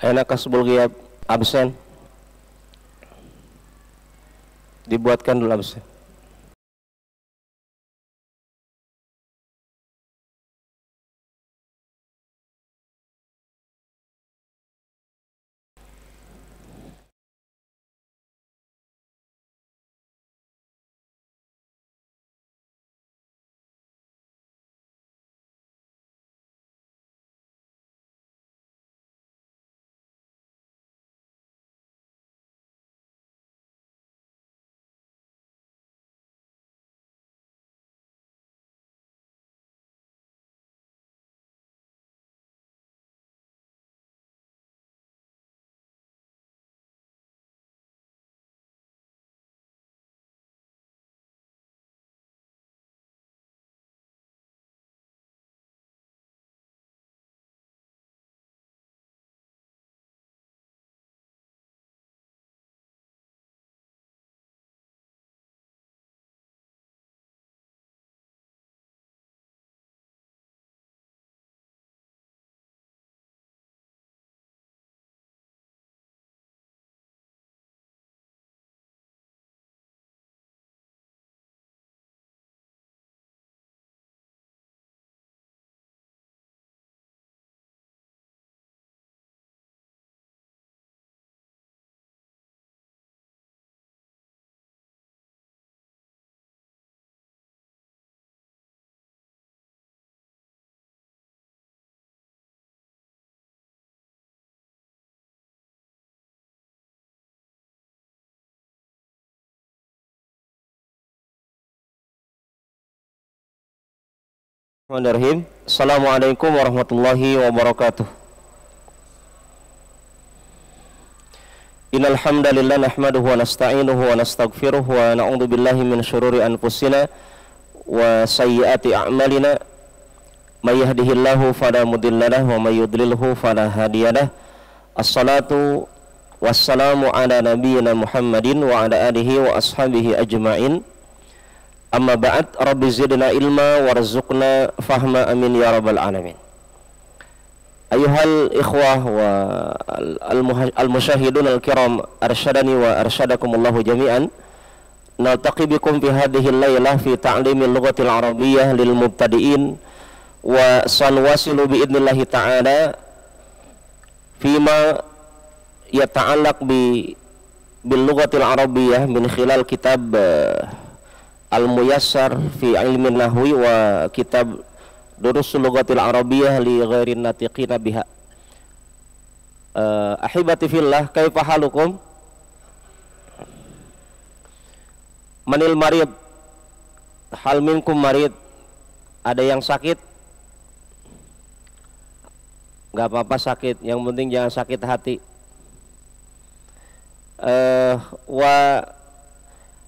Enak kasbul ghiab absen. Dibuatkan dulu absen. Bismillahirrahmanirrahim. Assalamualaikum warahmatullahi wabarakatuh. Innal hamdalillah nahmaduhu wa nasta'inuhu wa nastaghfiruh wa na'udzu billahi min syururi anfusina wa sayyiati a'malina. May yahdihillahu fala mudhillalah wa may yudlilhu fala hadiyalah. Assalatu wassalamu ala nabiyyina Muhammadin wa ala alihi wa ashabihi ajma'in. Amma ba'd, rabbi zidna ilma warzuqna fahma amin ya rabbal alamin. Ayuhal ikhwah wa al-musyahidun al-kiram, arsyadani wa arsyadakumullahu jami'an. Naltaqi bikum fi hadhihi al-lailah fi ta'limil lughatil arabiyyah lil mubtadi'in wa sanwasilu bi idnillahi ta'ala fima yata'allaq bil lughatil arabiyyah min khilal kitab Al-Muyassar fi ilmin nahwi wa kitab Durusul Lughatil Arabiyyah li ghairin natiqina biha. Ahibati fillah, kaifa halukum? Manil marid? Hal minkum marid? Ada yang sakit? Gak apa-apa sakit, yang penting jangan sakit hati. Wa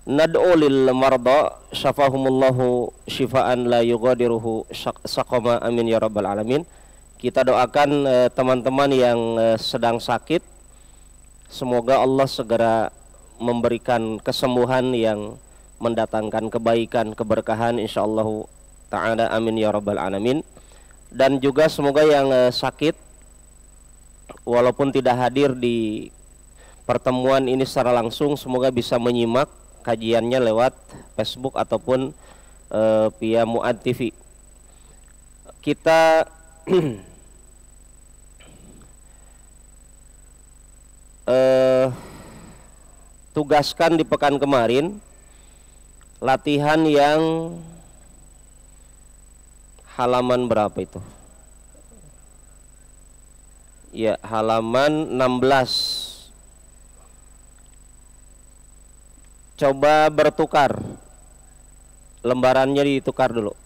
nad'u lil marda syafahumullahu syifaan la yughadiruhu saqama amin ya rabbal alamin. Kita doakan teman-teman yang sedang sakit, semoga Allah segera memberikan kesembuhan yang mendatangkan kebaikan, keberkahan insyaallah ta'ala amin ya rabbal alamin. Dan juga semoga yang sakit walaupun tidak hadir di pertemuan ini secara langsung, semoga bisa menyimak kajiannya lewat Facebook ataupun via Mu'ad TV. Kita tugaskan di pekan kemarin latihan yang halaman berapa itu? Ya, halaman 16. Coba bertukar, lembarannya ditukar dulu.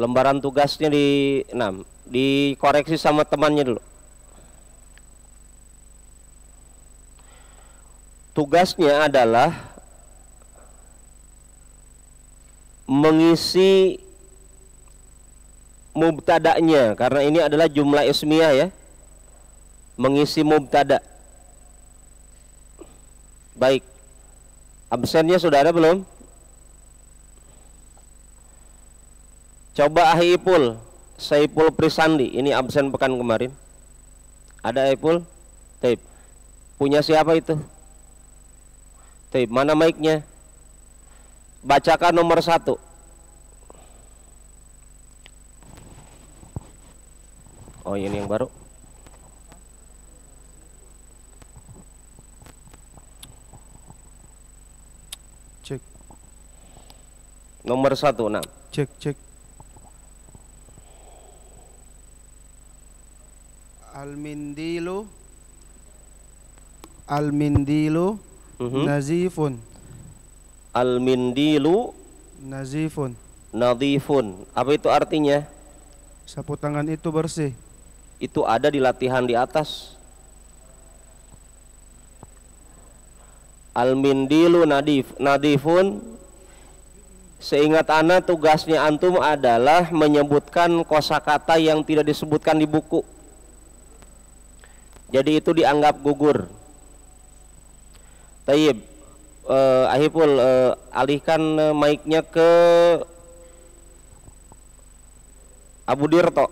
Lembaran tugasnya dikoreksi sama temannya dulu. Tugasnya adalah mengisi mubtada'nya, karena ini adalah jumlah ismiyah ya, mengisi mubtada. Baik, Absennya sudah ada belum? Coba Ahipul, Saipul Prisandi, ini absen pekan kemarin. Ada Ahipul? Taib. Punya siapa itu? Taib, mana mic-nya? Bacakan nomor 1. Oh, ini yang baru. Cek. Nomor 1, nah. Cek. Al-mindilu nazifun. Al-mindilu Nazifun. nadhifun. Apa itu artinya? Sapu tangan itu bersih. Itu ada di latihan di atas. Al-mindilu nadhifun. Seingat ana tugasnya antum adalah menyebutkan kosakata yang tidak disebutkan di buku. Jadi itu dianggap gugur. Tayyib, Ahipul, alihkan mic-nya ke Abu Dirto.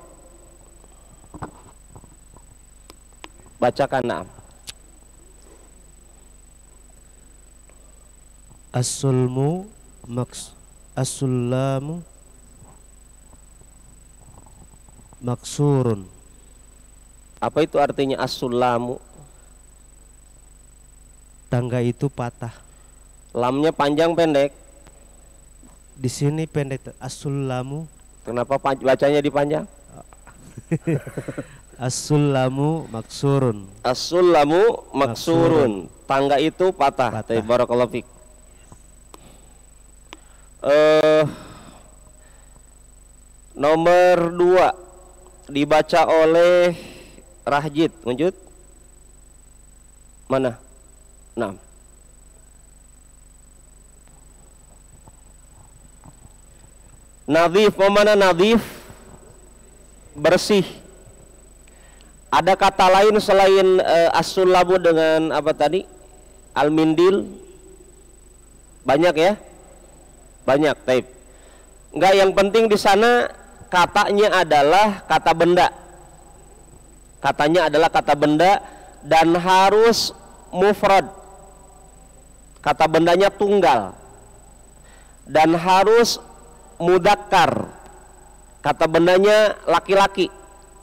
Bacakan, nah. As-sulmu as-sullamu maksurun. Apa itu artinya as-sullamu? Tangga itu patah. Lamnya panjang pendek? Di sini pendek. As-sullamu. Kenapa bacanya dipanjang? As-sullamu maksurun. As-sullamu maksurun. Tangga itu patah. Barakallahu fik. Nomor 2 dibaca oleh Rahjid. Lanjut. Mana? 6. Nadhif, mana nadhif? Bersih. Ada kata lain selain as-sullamu dengan apa tadi? Al-mindil? Banyak ya? Banyak, taib. Enggak, yang penting di sana katanya adalah kata benda. Katanya adalah kata benda dan harus mufrad. Kata bendanya tunggal. Dan harus mudakkar. Kata bendanya laki-laki.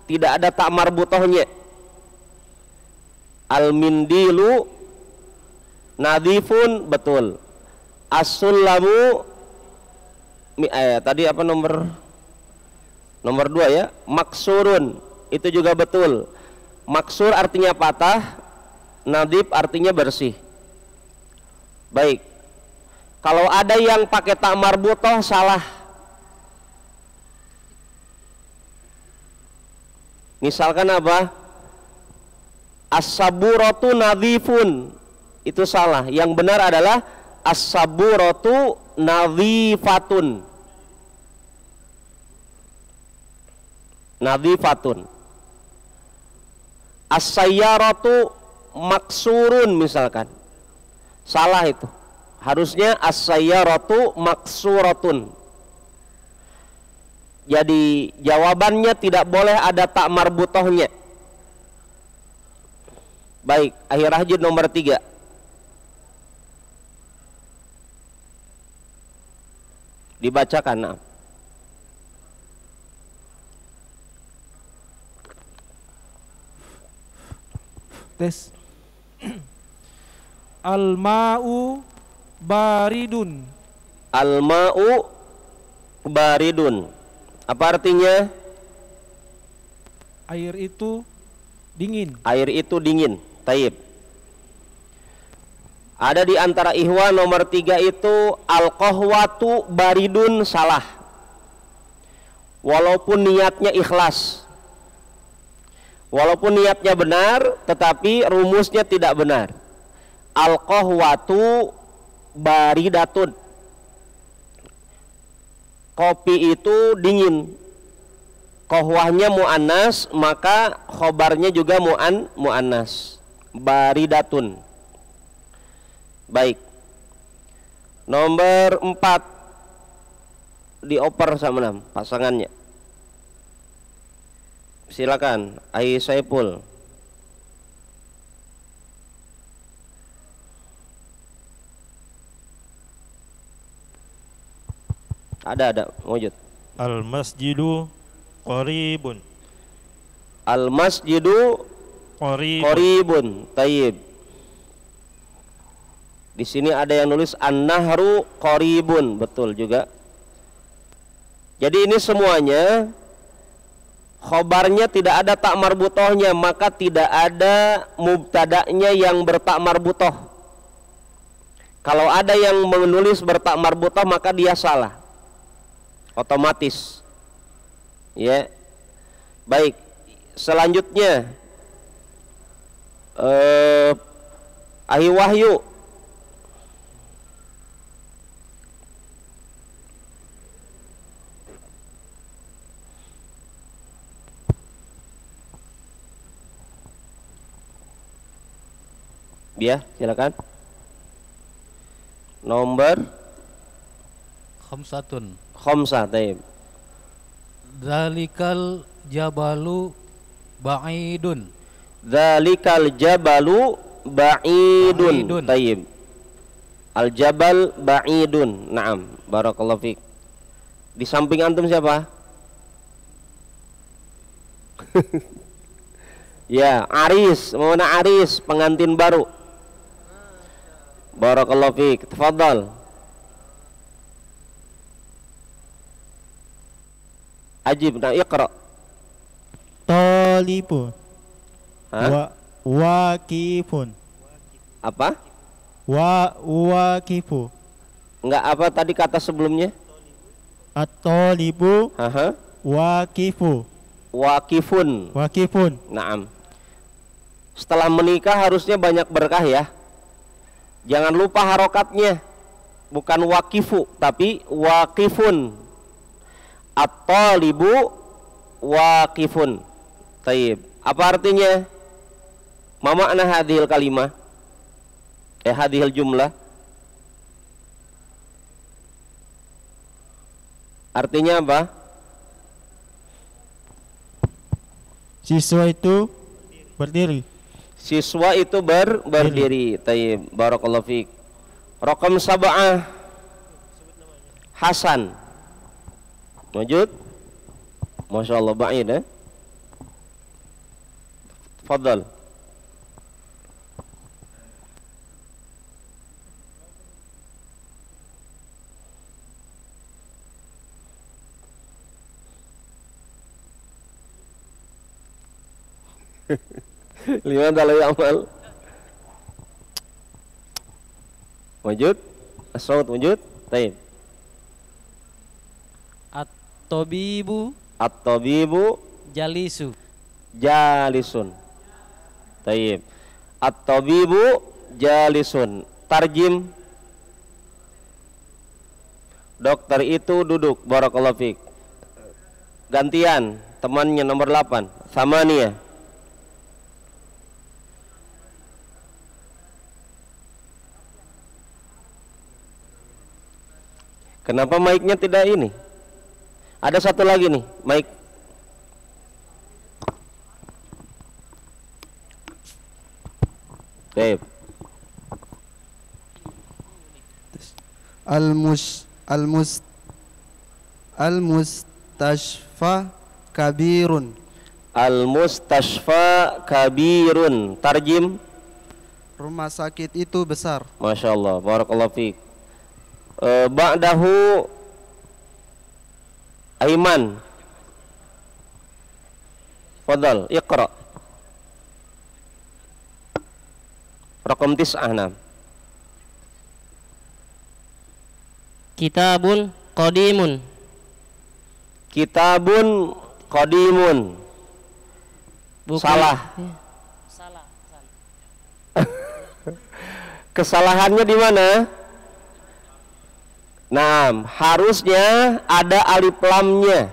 Tidak ada tak marbutohnya. Al-mindilu nadhifun, betul. As-sullamu tadi apa nomor 2 ya? Maksurun, itu juga betul. Maksur artinya patah, nadhif artinya bersih. Baik. Kalau ada yang pakai tak marbutoh salah. Misalkan apa? As-saburatu nadhifun. Itu salah. Yang benar adalah as-saburatu nadhifatun. Nadhifatun. As-sayyaratu maksurun misalkan. Salah itu. Harusnya as-sayyaratu maksuratun. Jadi jawabannya tidak boleh ada tak marbutohnya. Baik, akhir Rahjid nomor 3. Dibacakan, nah. Tes. Al-ma'u baridun. Al-ma'u baridun. Apa artinya? Air itu dingin. Air itu dingin. Taib. Ada di antara ihwan nomor 3 itu al-qahwatu baridun, salah. Walaupun niatnya ikhlas. Walaupun niatnya benar, tetapi rumusnya tidak benar. Al-qahwatu baridatun. Kopi itu dingin. Qahwahnya mu'annas, maka khobarnya juga mu'annas. Baridatun. Baik. Nomor 4 dioper sama pasangannya. Silakan, Ai Saipul. Ada wujud. Al masjidu qaribun. Al masjidu qaribun. Tayyib. Di sini ada yang nulis an-nahru qaribun, betul juga. Jadi ini semuanya khobarnya tidak ada tak marbutohnya, maka tidak ada mubtada'nya yang bertak marbutoh. Kalau ada yang menulis bertak marbutoh maka dia salah, otomatis. Ya, baik. Selanjutnya, Ahi Wahyu. Ya, silakan. Nomor khamsatun. Khamsah, taib. Zalikal jabalu ba'idun. Zalikal jabalu ba'idun. Taib. Al jabal ba'idun. Naam, barakallahu fiik. Di samping antum siapa? Ya, Aris, mana Aris, pengantin baru. Barakallahu fiik. Tafadhal. Ajib, nah iqra. Talibun. Waqifun. Apa? Waqifu. Enggak, apa tadi kata sebelumnya? At-talibu waqifu. Waqifun. Waqifun. Naam. Setelah menikah harusnya banyak berkah ya. Jangan lupa harokatnya. Bukan waqifu tapi waqifun. At-talibu waqifun. Taib. Apa artinya? Ma makna hadhil kalimah? Hadhil jumlah. Artinya apa? Siswa itu berdiri. Siswa itu berdiri. Tayyib, barakallahu fiik. Raqam sab'ah Hasan. Wujud? Masya Allah, ba'id ya. Fadal. Liman dalam amal. Wujud? As-saut wujud? Taib. At-tabibu At-tabibu jalisu. jalisun. Taib. At-tabibu jalisun. Tarjim. Dokter itu duduk. Barakallahu fiik. Gantian temannya nomor 8. Samania. Kenapa mic-nya tidak ini? Ada satu lagi nih, mic. Baik. Al-mustashfa kabirun. Al-mustashfa kabirun. Tarjim. Rumah sakit itu besar. Masya Allah, barakallahu fiik. Ba'dahu Aiman. Fadal, iqra. Raqam 9. Kitabun qadimun. Kitabun qadimun. Buku. Salah. Salah. Kesalahannya di mana? Nah, harusnya ada alif lamnya.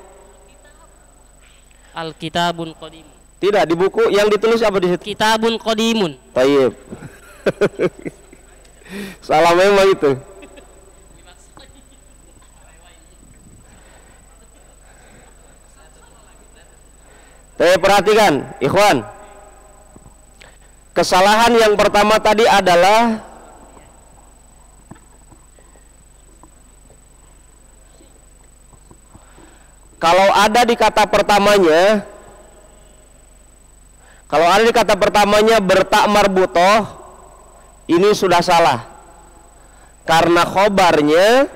Al-kitabun qadimun. Tidak, di buku yang ditulis apa di situ? Kitabun qadimun. Tayyib. Salah memang itu. Perhatikan, ikhwan. Kesalahan yang pertama tadi adalah kalau ada di kata pertamanya bertak marbutoh, ini sudah salah karena khobarnya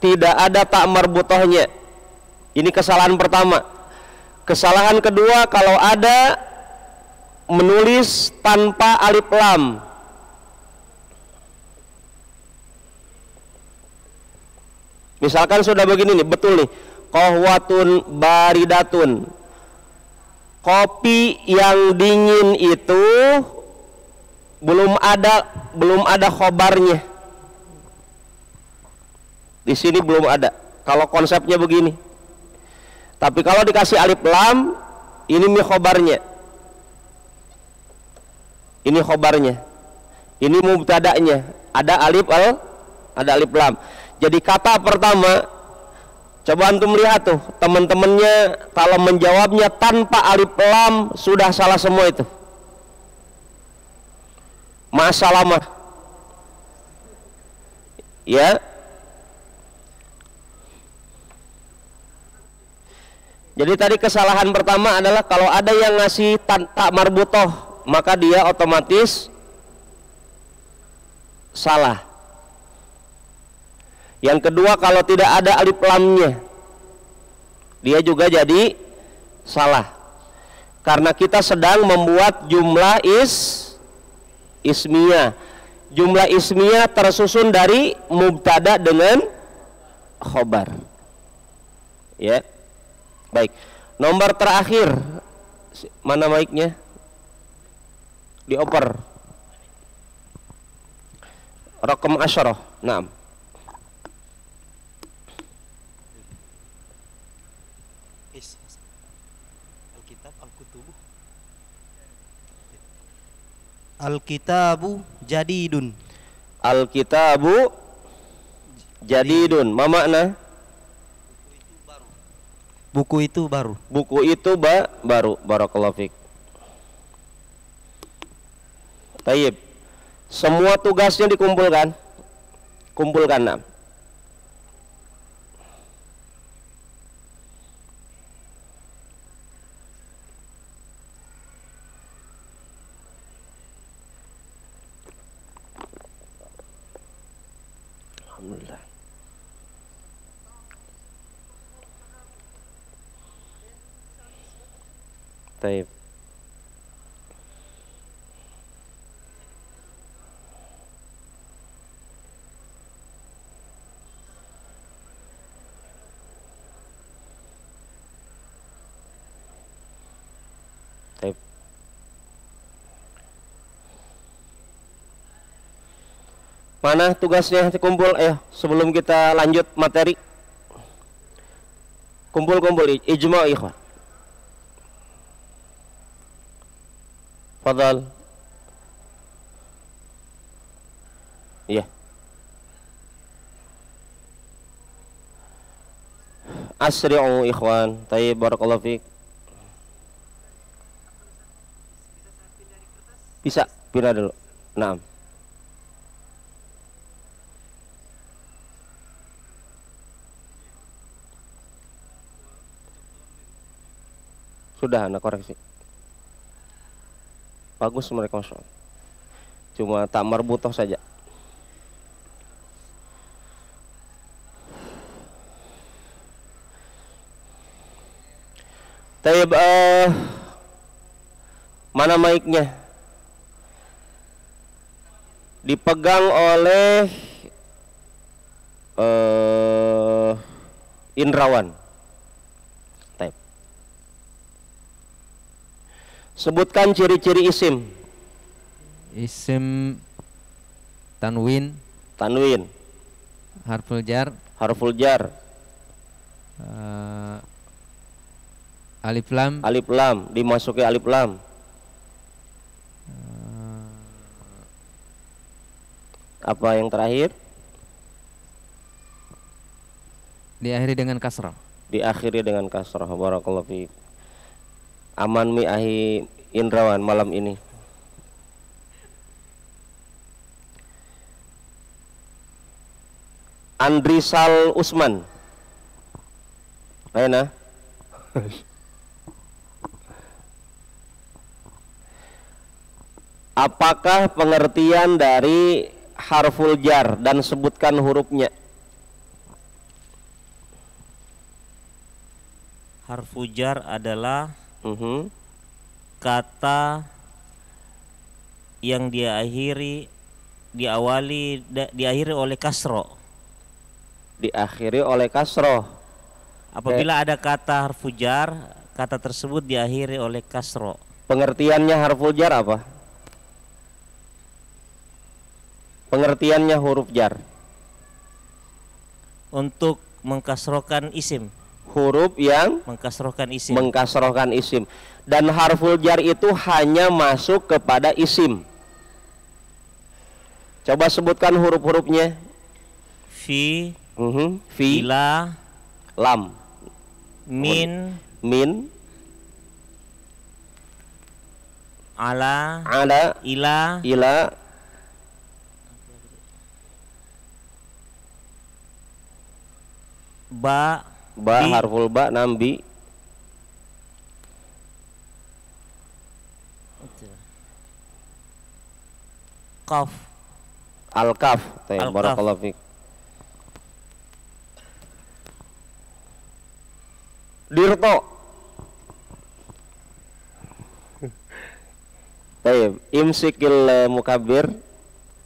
tidak ada tak marbutohnya. Ini kesalahan pertama. Kesalahan kedua, kalau ada menulis tanpa alif lam. Misalkan sudah begini nih, betul nih, qahwatun baridatun, kopi yang dingin itu belum ada khobarnya. Di sini belum ada. Kalau konsepnya begini. Tapi kalau dikasih alif lam, ini khobarnya. Ini khobarnya. Ini mubtada'nya. Ada alif lam. Jadi kata pertama, coba antum lihat tuh, teman-temannya kalau menjawabnya tanpa alif lam sudah salah semua itu. Masalah. Ya. Jadi tadi kesalahan pertama adalah kalau ada yang ngasih tak marbutoh, maka dia otomatis salah. Yang kedua, kalau tidak ada alif lamnya, dia juga jadi salah. Karena kita sedang membuat jumlah ismiyah. Jumlah ismiyah tersusun dari mubtada dengan khobar. Ya. Baik, nomor terakhir, mana mic-nya? Dioper. Raqam 10. Naam. Al-kitabu jadidun. Al-kitabu jadidun. Ma makna? Buku itu baru. Buku itu baru. Barakallahu fiik. Tayyib. Semua tugasnya dikumpulkan. Kumpulkan, nah. Alhamdulillah. Taib. Taib. Mana tugasnya dikumpul? Ayo, sebelum kita lanjut materi. Kumpul-kumpul ijma' ikhwan. Fadal. Iya. Asri'u ikhwan. Tayyib, barakallahu fiik. Bisa, pindah dulu. Naam. Sudah, anak koreksi. Bagus mereka, masya Allah. Cuma tak marbutoh saja. Taib, mana mic-nya? Dipegang oleh Indrawan. Taib. Sebutkan ciri-ciri isim. Isim tanwin, Tanwin, harful jar, harful jar, alif lam, alif lam, dimasuki alif lam. Apa yang terakhir? diakhiri dengan kasrah. Diakhiri dengan kasrah. Barakallahu fiik. Aman Mi Ahi Indrawan malam ini. Andrisal Usman. Aina. Apakah pengertian dari harful jar dan sebutkan hurufnya? Harfu jar adalah kata yang diakhiri oleh kasro. Diakhiri oleh kasroh. Apabila ada kata harfu jar, kata tersebut diakhiri oleh kasro. Pengertiannya harful jar apa? Pengertiannya huruf jar. Untuk mengkasrohkan isim. Huruf yang mengkasrohkan isim. Mengkasrohkan isim. Dan harful jar itu hanya masuk kepada isim. Coba sebutkan huruf-hurufnya. Fi, fi, ila, lam, min, ala, ila, ba, harful ba, nambi, qaf, al-kaf. Barakallahu fiik. Dirto. Baik, imsikil mukabir,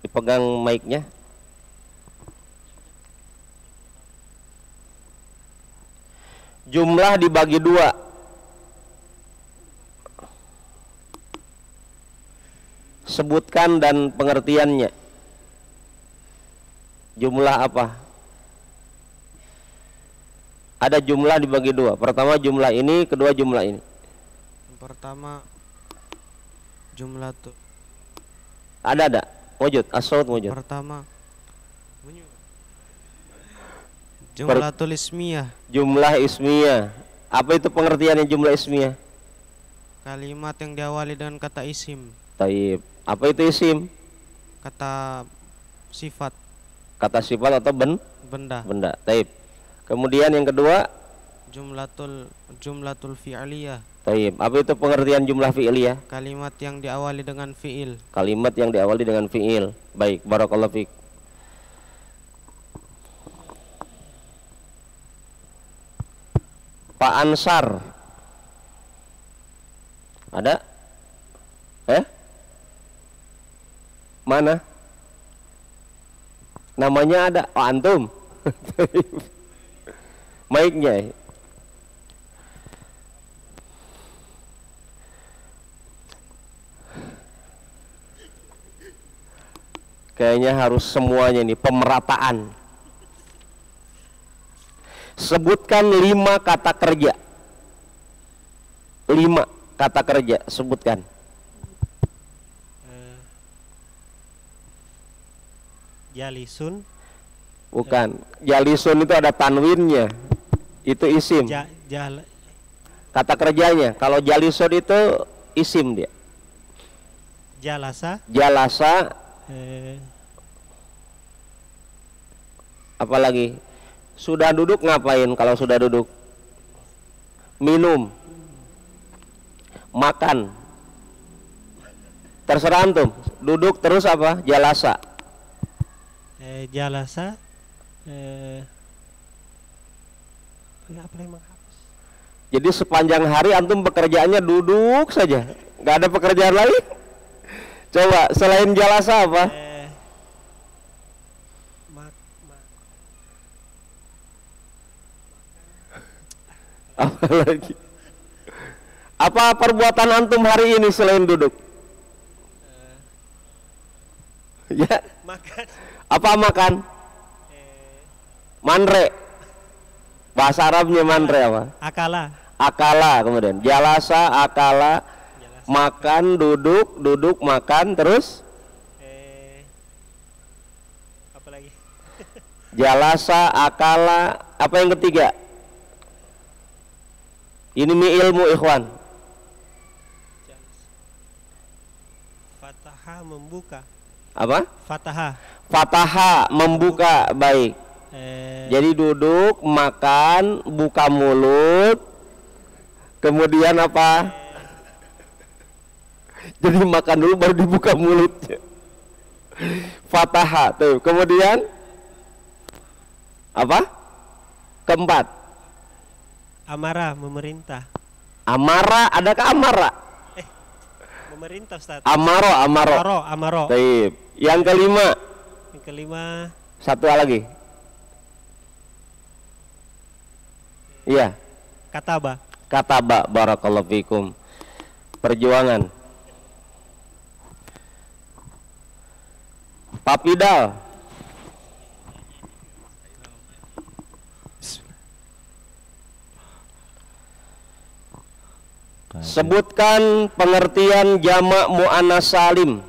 dipegang mic-nya. Jumlah dibagi dua. Sebutkan dan pengertiannya. Jumlah apa? Ada jumlah dibagi dua. Pertama jumlah ini, kedua jumlah ini. Pertama jumlah tuh. Ada. Wujud, as-saut wujud. Pertama jumlah ismiyah. Jumlah ismiyah. Apa itu pengertiannya jumlah ismiyah? Kalimat yang diawali dengan kata isim. Taib. Apa itu isim? Kata sifat. Kata sifat atau benda. Benda. Taib. Kemudian yang kedua jumlatul fi'liyah. Taib. Apa itu pengertian jumlah fi'liyah? Kalimat yang diawali dengan fi'il. Kalimat yang diawali dengan fi'il. Baik, barakallahu fiik. Pak Ansar. Ada? Mana? Namanya ada. Oh, antum. Mic-nya. Kayaknya harus semuanya nih, pemerataan. Sebutkan 5 kata kerja. 5 kata kerja, sebutkan. Jalisun. Bukan. Jalisun itu ada tanwinnya. Itu isim. Kata kerjanya. Kalau jalisun itu isim dia. Jalasa. Apalagi? Sudah duduk ngapain kalau sudah duduk? Minum. Makan. Terserah antum. Duduk terus apa? Jalasa. Jalasa. Jadi sepanjang hari antum pekerjaannya duduk saja, nggak ada pekerjaan lain. Coba selain jalasa apa? Apa lagi? Apa perbuatan antum hari ini selain duduk? Ya. Makan. Apa makan? Manre. Bahasa Arabnya manre apa? Akala kemudian. Jalasa, akala, makan, duduk, makan, terus? Apa lagi? Jalasa, akala, apa yang ketiga? Ini mi ilmu ikhwan. Fataha membuka. Apa? Fataha. Fataha membuka, baik. Jadi duduk, makan, buka mulut, kemudian apa? Jadi makan dulu baru dibuka mulutnya. Fataha tuh. Kemudian apa? Keempat. Amara memerintah. Amara, adakah amara? Memerintah Ustaz. Amaro. Amaro. Baik. Yang kelima. Yang kelima. Satu lagi. Iya. Kataba. Kataba, barakallahu fikum. Perjuangan. Papidal. Sebutkan pengertian jamak muannas salim.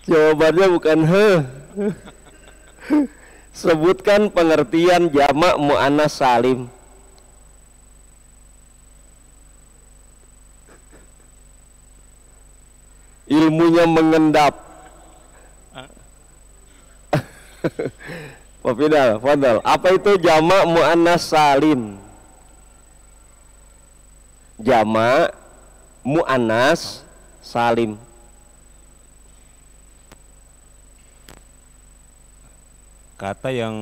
Jawabannya bukan he. Sebutkan pengertian jamak muannas salim. Ilmunya mengendap. Pak Fidal, fadal. Apa itu jamak muannas salim? Jamak muannas salim. Kata yang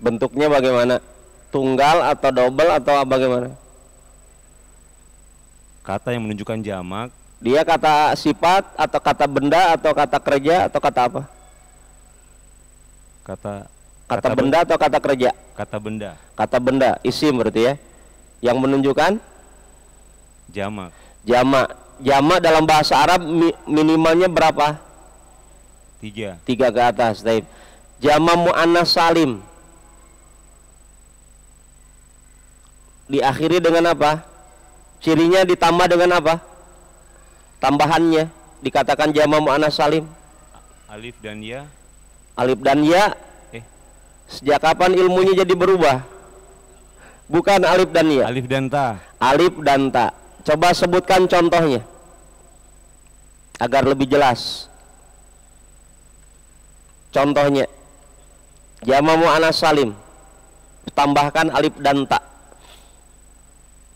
bentuknya bagaimana? Tunggal atau double atau bagaimana? Kata yang menunjukkan jamak. Dia kata sifat atau kata benda atau kata kerja atau kata apa? Kata benda atau kata kerja? Kata benda. Kata benda, isim berarti ya. Yang menunjukkan jamak. Jamak dalam bahasa Arab minimalnya berapa? 3 ke atas. Taib. Jamak muannas salim diakhiri dengan apa? Cirinya ditambah dengan apa? Tambahannya dikatakan jamak muannas salim. Alif dan ya. Alif dan ya. Sejak kapan ilmunya jadi berubah? Bukan alif dan ya. Alif dan ta. Alif dan ta. Coba sebutkan contohnya agar lebih jelas. Contohnya jamak muannas salim tambahkan alif dan ta.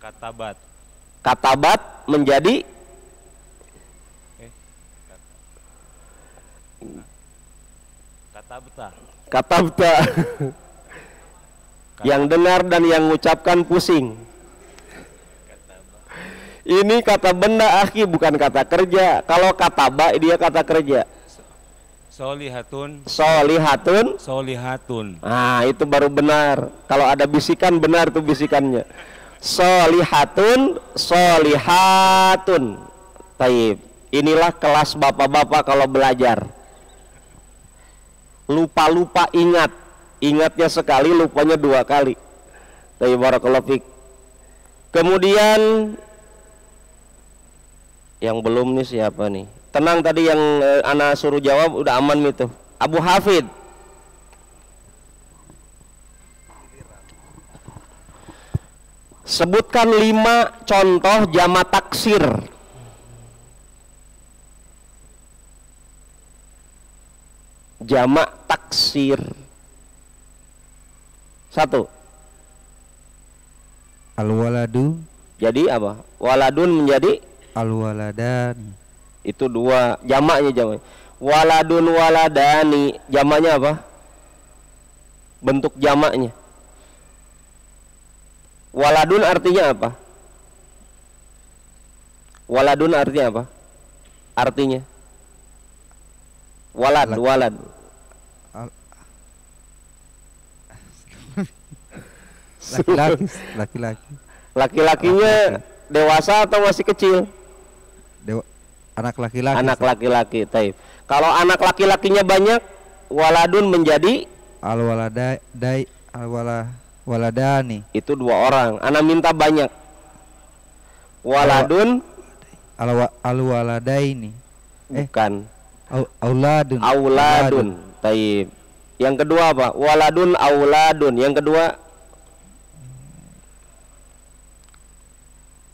Katabat. Katabat menjadi katabta. Yang dengar dan yang mengucapkan pusing. Ini kata benda akhi, bukan kata kerja. Kalau kataba dia kata kerja. Solihatun. Nah itu baru benar. Kalau ada bisikan benar tuh bisikannya. Solihatun. Taib. Inilah kelas bapak-bapak kalau belajar. Lupa ingatnya sekali, lupanya 2 kali. Taib, barakallahu fik. Kemudian yang belum nih siapa nih? Tenang, tadi yang ana suruh jawab udah aman itu. Abu Hafid. Sebutkan 5 contoh jamak taksir. Jamak taksir. 1. Al-waladu. Jadi apa? Waladun menjadi al-waladani. Itu 2 jamaknya. Waladun waladani jamaknya apa? Bentuk jamaknya. Waladun artinya apa? Waladun artinya apa? Artinya walad. Laki-lakinya dewasa atau masih kecil? Anak laki-laki. Anak laki-laki. Taib. Kalau anak laki-lakinya banyak, waladun menjadi waladani. Itu 2 orang. Anak minta banyak. Waladun al-waladaini. Bukan. Auladun. Taib. Yang kedua apa? Waladun auladun. Yang kedua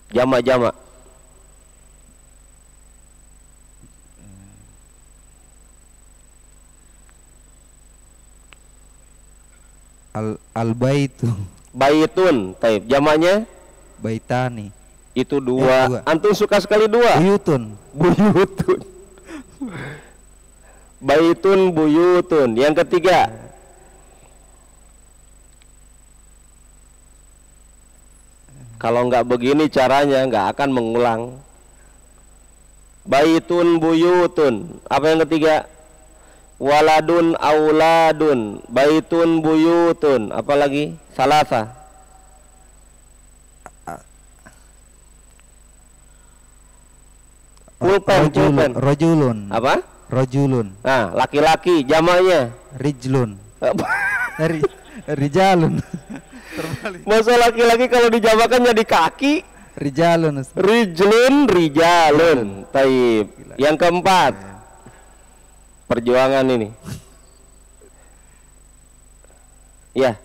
Jamak-jamak. Al-baitu. Baitun, taib. Jamaknya Baitani. itu dua. Dua. Antum suka sekali dua. Buyutun. Buyutun. Baitun buyutun. Yang ketiga. Kalau nggak begini caranya nggak akan mengulang. Baitun buyutun. Apa yang ketiga? Waladun auladun. Baitun buyutun. Apa lagi? Salasa. Pulpen. Rojulun. Apa? Rojulun. Nah, laki-laki jamaknya. Rijlun. Rijalun. Masa laki-laki kalau dijamakan jadi kaki? Rijalun. Ustaz. Rijlun, rijalun. Taib. Yang keempat. Perjuangan ini. Ya.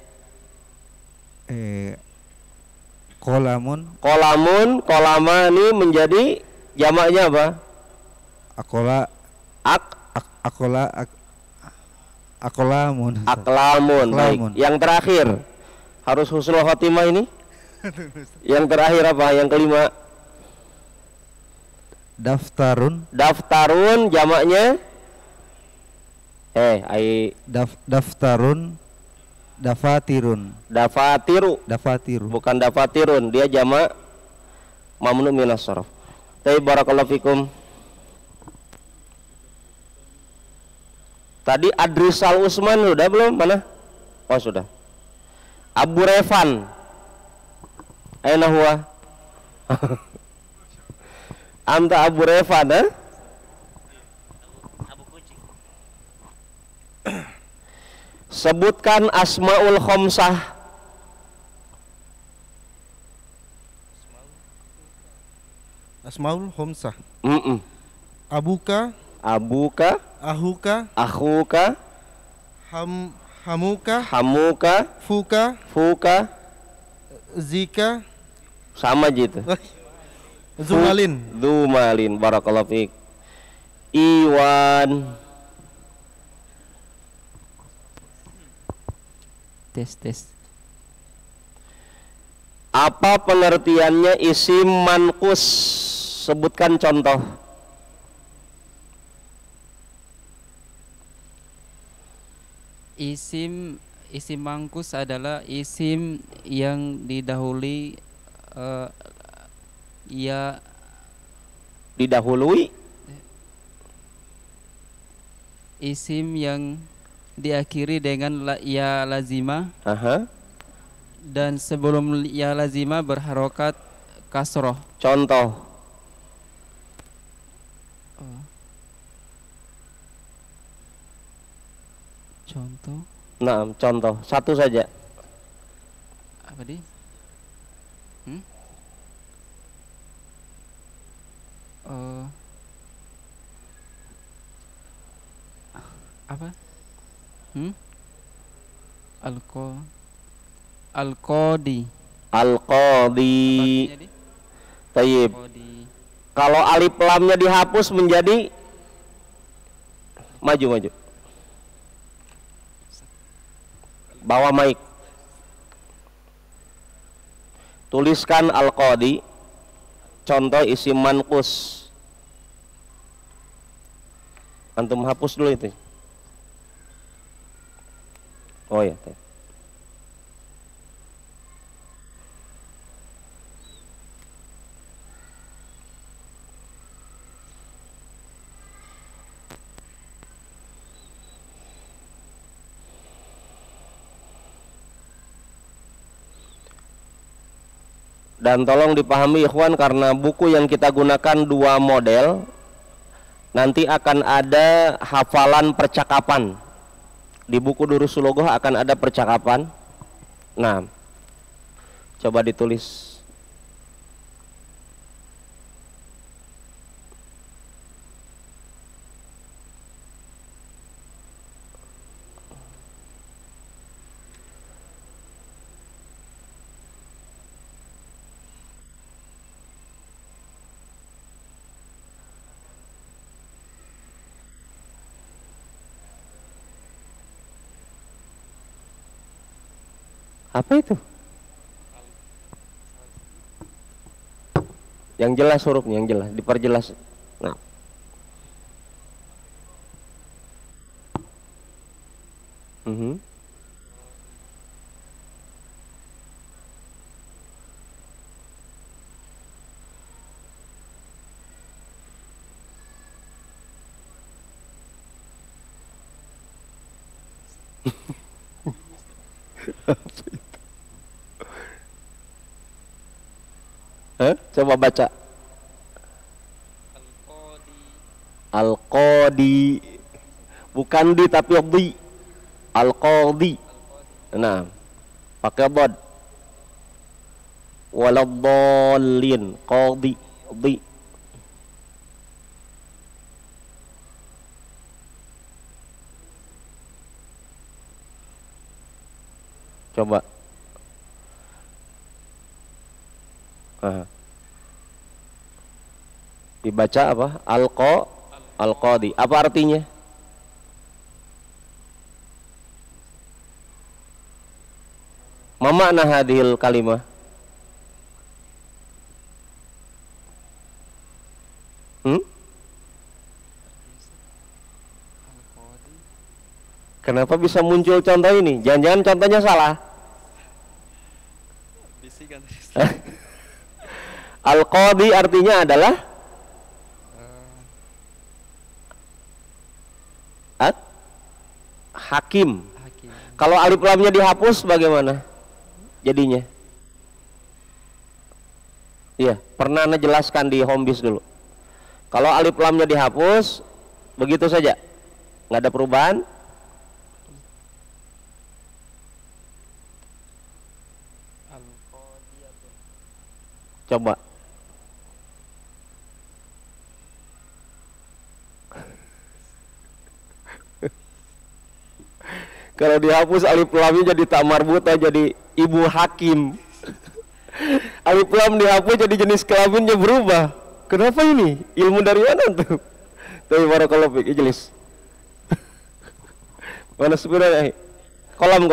Kolamun. Kolamun, kolamani menjadi jamaknya apa? Akola. Akolamun. Aklamun. Baik. Aklamun. Yang terakhir. Harus husnul khotimah ini. Yang terakhir apa? Yang kelima. Daftarun. Daftarun jamaknya. Daftarun. Dafatirun. Dafatiru. Bukan dafatirun, dia jamak mamnu minas sharaf. Tapi barakallahu fikum. Tadi Adrisal Usman sudah belum? Mana? Oh sudah. Abu Revan. Aina huwa? Anta Abu Revan, eh? Sebutkan asmaul khamsah. Asmaul khamsah. Abuka, Ahuka, akhuka, Hamuka, fuka, Zika, sama gitu. Zumalin, barakallahu fiik. Iwan. Tes. Apa pengertiannya isim manqus? Sebutkan contoh. Isim mangkus adalah isim yang didahului didahului isim yang diakhiri dengan ya lazimah. Dan sebelum ya lazimah berharokat kasroh. Contoh. Nah, contoh satu saja. Apa di? Apa? Al-Qadi. Tayyib. Kalau alif lamnya dihapus menjadi maju. Bawa mic. Tuliskan al-qadi. Contoh isim manqus. Antum hapus dulu itu. Oh ya. Dan tolong dipahami ikhwan, karena buku yang kita gunakan dua model, nanti akan ada hafalan percakapan. Di buku Durusul Lugah akan ada percakapan. Nah, coba ditulis. Apa itu? Yang jelas hurufnya, yang jelas, diperjelas. Nah. Coba baca. Al-Qadi. Bukan di tapi di. Al-Qadi. Nah, pakai bod. Waladhdallin. Qadi. Di. Coba. Dibaca apa? Al-Qadi. Apa artinya? Ma makna hadhil kalimah? Kenapa bisa muncul contoh ini? Jangan-jangan contohnya salah. Al-Qadi artinya adalah hakim. Kalau alif lamnya dihapus bagaimana jadinya? Iya, pernah Anda jelaskan di Homebase dulu. Kalau alif lamnya dihapus begitu saja, nggak ada perubahan. Coba. Kalau dihapus alif lamnya jadi tak marbuta, jadi ibu hakim. Alif lam dihapus jadi jenis kelaminnya berubah. Kenapa ini? Ilmu dari mana tuh? Tapi barakallahu fiik, ijlis. Mana sebenarnya? Kolam.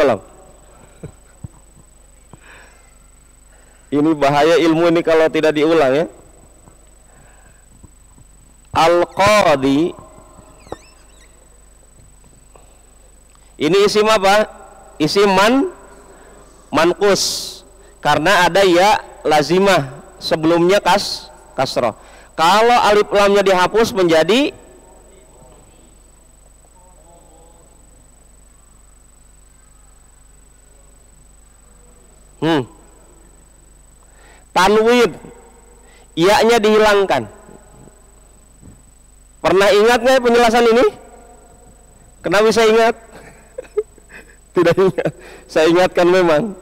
Ini bahaya ilmu ini kalau tidak diulang ya. Al-Qadi. Ini isim apa? Isim manqus. Karena ada ya lazimah sebelumnya kasroh. Kalau alif lamnya dihapus menjadi tanwin, iya-nya dihilangkan. Pernah ingat nggak penjelasan ini? Kenapa bisa ingat? Tidak ingat. Saya ingatkan memang.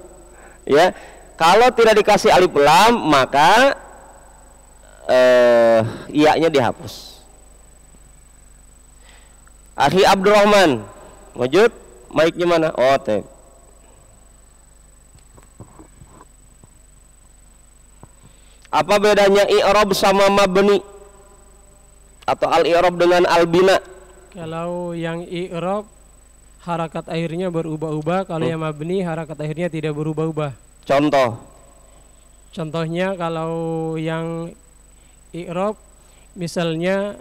Ya, kalau tidak dikasih alif lam maka iya-nya dihapus. Akhi Abdurrahman, wujud? Mic-nya mana? Oh, teh. Apa bedanya i'rab sama mabni atau al-i'rab dengan al-bina? Kalau yang i'rab harakat akhirnya berubah-ubah, kalau yang mabni harakat akhirnya tidak berubah-ubah. Contohnya kalau yang i'rab misalnya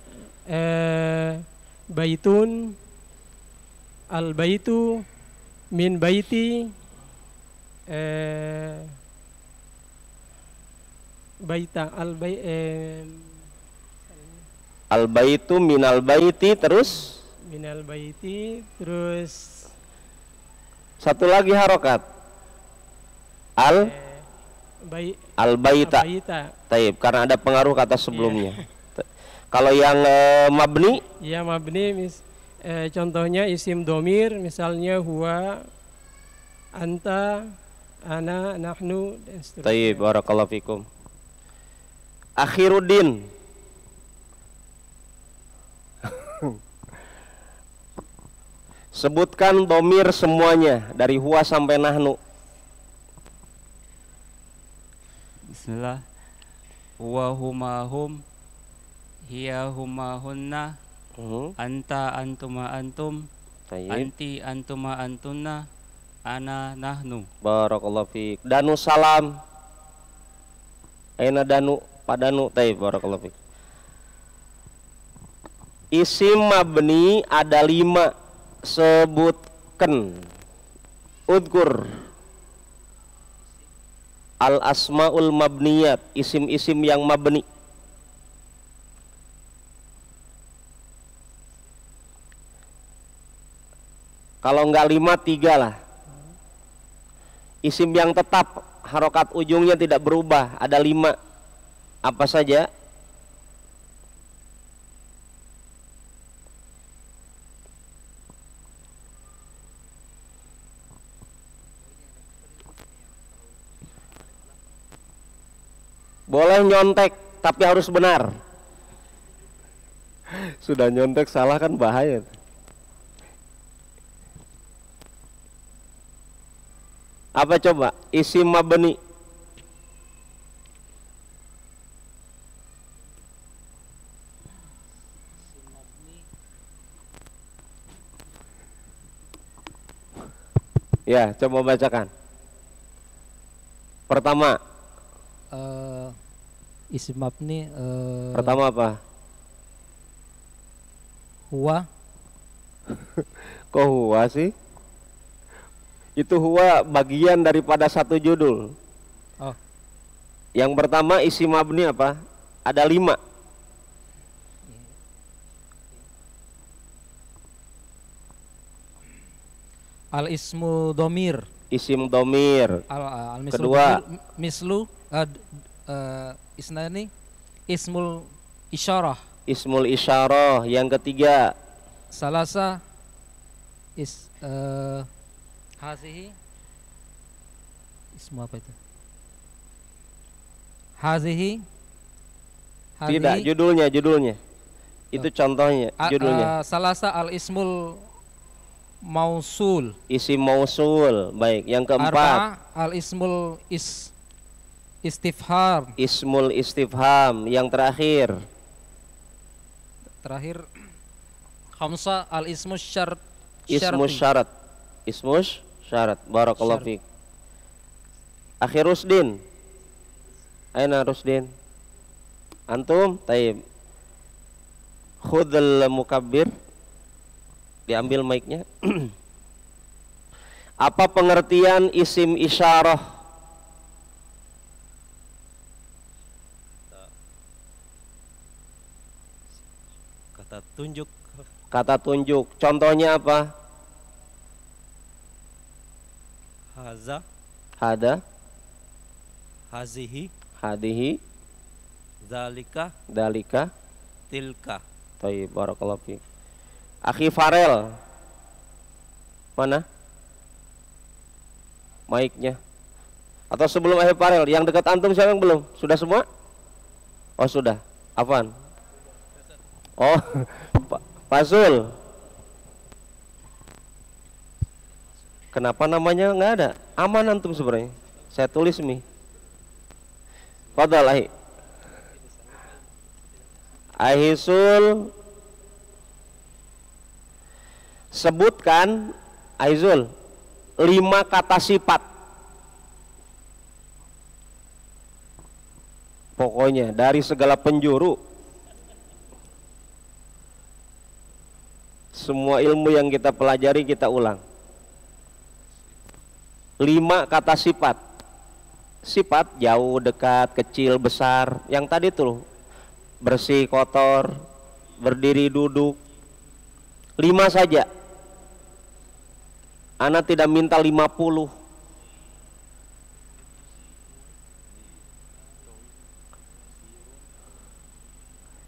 baitun, al-baitu, min baiti, baita, al-baitu minal baiti, terus minal baiti, terus satu lagi harokat al-baita. Taib, karena ada pengaruh kata sebelumnya. Kalau yang mabni? Ya mabni, contohnya isim domir, misalnya huwa, anta, ana, nahnu, dan seterusnya. Taib, barakallahu fikum. Akhiruddin. Sebutkan domir semuanya dari huwa sampai nahnu. Bismillah. Huwa huma hum, hiya huma hunna, anta antuma antum, anti antuma antunna, Ana nahnu. Barakallahu fiik. Danu salam. Aina danu, Pak Danu. Taib, barakallahu fiik. Isim mabni ada 5. Sebutkan. Udkur. Al asmaul mabniyat, isim-isim yang mabni. Kalau enggak 5, 3 lah. Isim yang tetap harokat ujungnya tidak berubah ada 5. Apa saja? Boleh nyontek, tapi harus benar. Sudah nyontek salah kan bahaya. Apa coba? Isim mabni. Ya, coba bacakan. Pertama. Isim mabni Pertama apa? huwa. Kok huwa sih? Itu huwa bagian daripada satu judul. Oh. Yang pertama isim mabni apa? Ada 5. Al ismu domir. Isim domir. Al mislu Kedua. domir, mislu isnani ismul isyarah. Ismul isyarah. Yang ketiga. Salasa hazihi ismu apa itu? Hazihi. Tidak, judulnya. Itu contohnya, judulnya. Salasa al ismul mausul. Isim mausul. Baik, yang keempat. Arba al ismul istifham. Ismul istifham. Yang terakhir. Khamsa al ismu syarat. Ismus syarat. Ismus syarat. Barakallahu fiik. Akhi Rusdin. Aina Rusdin? Antum? Taib. Khudul mukabbir. Diambil mic-nya. Apa pengertian isim isyarah? Kata tunjuk. Kata tunjuk. Contohnya apa? Haza. Hada. Hazihi. Hadihi. Zalika. Dalika. Tilka. Taib, barakallahu fiik. Akhi Farel. Mana? Mic-nya. Atau sebelum Akhi Farel, yang dekat antum siapa yang belum? Sudah semua? Oh, sudah. Apaan? Oh, Pak Zul. Kenapa namanya nggak ada? Aman antum sebenarnya. Saya tulis nih. Fadal Ahi. Ahisul. Sebutkan Aizul 5 kata sifat. Pokoknya dari segala penjuru. Semua ilmu yang kita pelajari kita ulang. 5 kata sifat. Sifat jauh, dekat, kecil, besar. Yang tadi tuh bersih, kotor, berdiri, duduk. 5 saja. Ana tidak minta 50.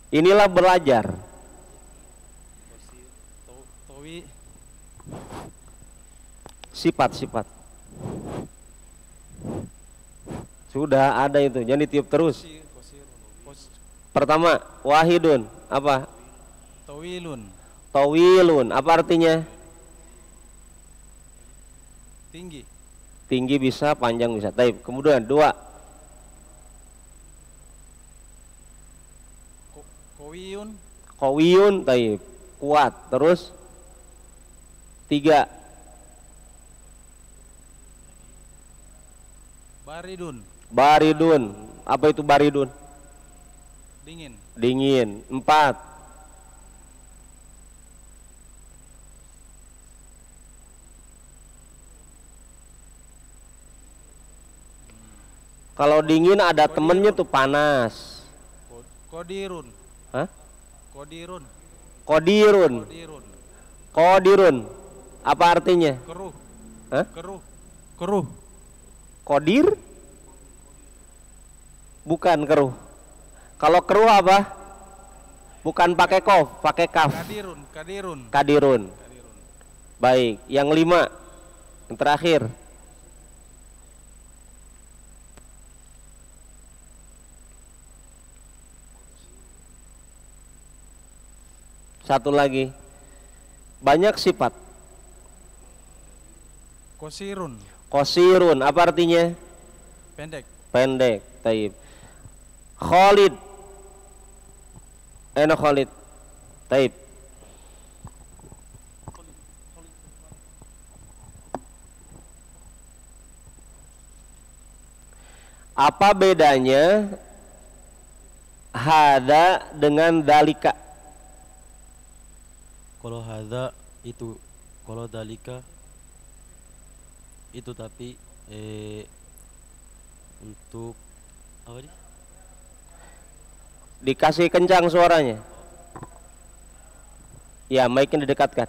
Inilah belajar. Sifat-sifat. Sudah ada itu, jangan ditiup terus. Pertama, wahidun, apa? Tawilun. Tawilun, apa artinya? Tinggi. Tinggi bisa, panjang bisa. Taib. Kemudian 2. Kowiyun. Kowiyun, taib. Kuat. Terus 3. Baridun. Baridun. Apa itu baridun? Dingin. Dingin. 4. Kalau dingin ada temennya tuh panas. Kodirun. Hah? Kodirun. Kodirun. Kodirun. Kodirun. Apa artinya? Keruh. Hah? Keruh. Keruh. Kodir? Bukan keruh. Kalau keruh apa? Bukan pakai kof, pakai kaf. Kadirun. Kadirun. Kadirun. Baik, yang 5. Yang terakhir. Satu lagi. Banyak sifat. Kosirun. Kosirun, apa artinya? Pendek. Pendek. Taib. Khalid. Enak Khalid. Taib. Apa bedanya hada dengan dalika? Kalau hada itu, kalau dalika itu tapi untuk apa sih? Dikasih kencang suaranya. Ya, mic-nya didekatkan.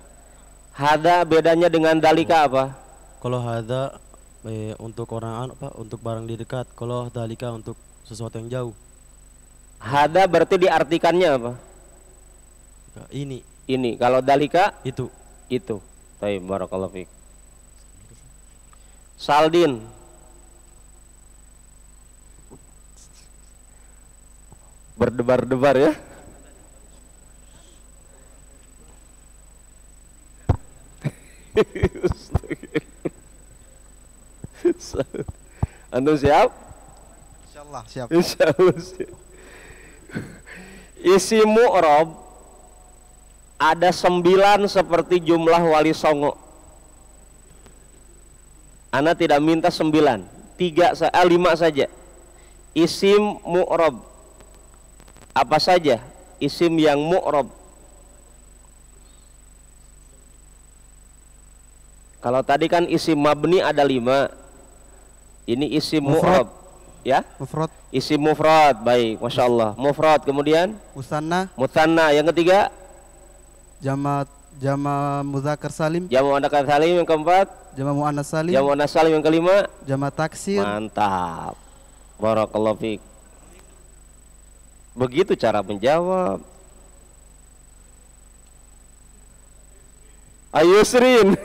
Hada bedanya dengan dalika apa? Kalau hada untuk orang apa? Untuk barang di dekat. Kalau dalika untuk sesuatu yang jauh. Hada berarti diartikannya apa? Ini. Ini. Kalau dalika? Itu. Itu. Baik, barakallahu fiik. Saldin. Berdebar-debar ya. Antum siap? Insyaallah siap. Insyaallah siap. Isi mu'rab ada 9 seperti jumlah wali songo. Ana tidak minta 9, 5 saja. Isim mu'rab apa saja? Isim yang mu'rab. Kalau tadi kan isim mabni ada 5. Ini isim mu'rab. Ya? Mufrad. Isim mufrad. Baik, Masya Allah. Mufrad, kemudian Musanna. Musanna. Yang ketiga Jama muzakkar salim. Jama muzakkar salim. Yang keempat Jama muannas salim. Jama muannas salim. Yang kelima Jama taksir. Mantap. Barakallahu fiik. Begitu cara menjawab. Ayusrin.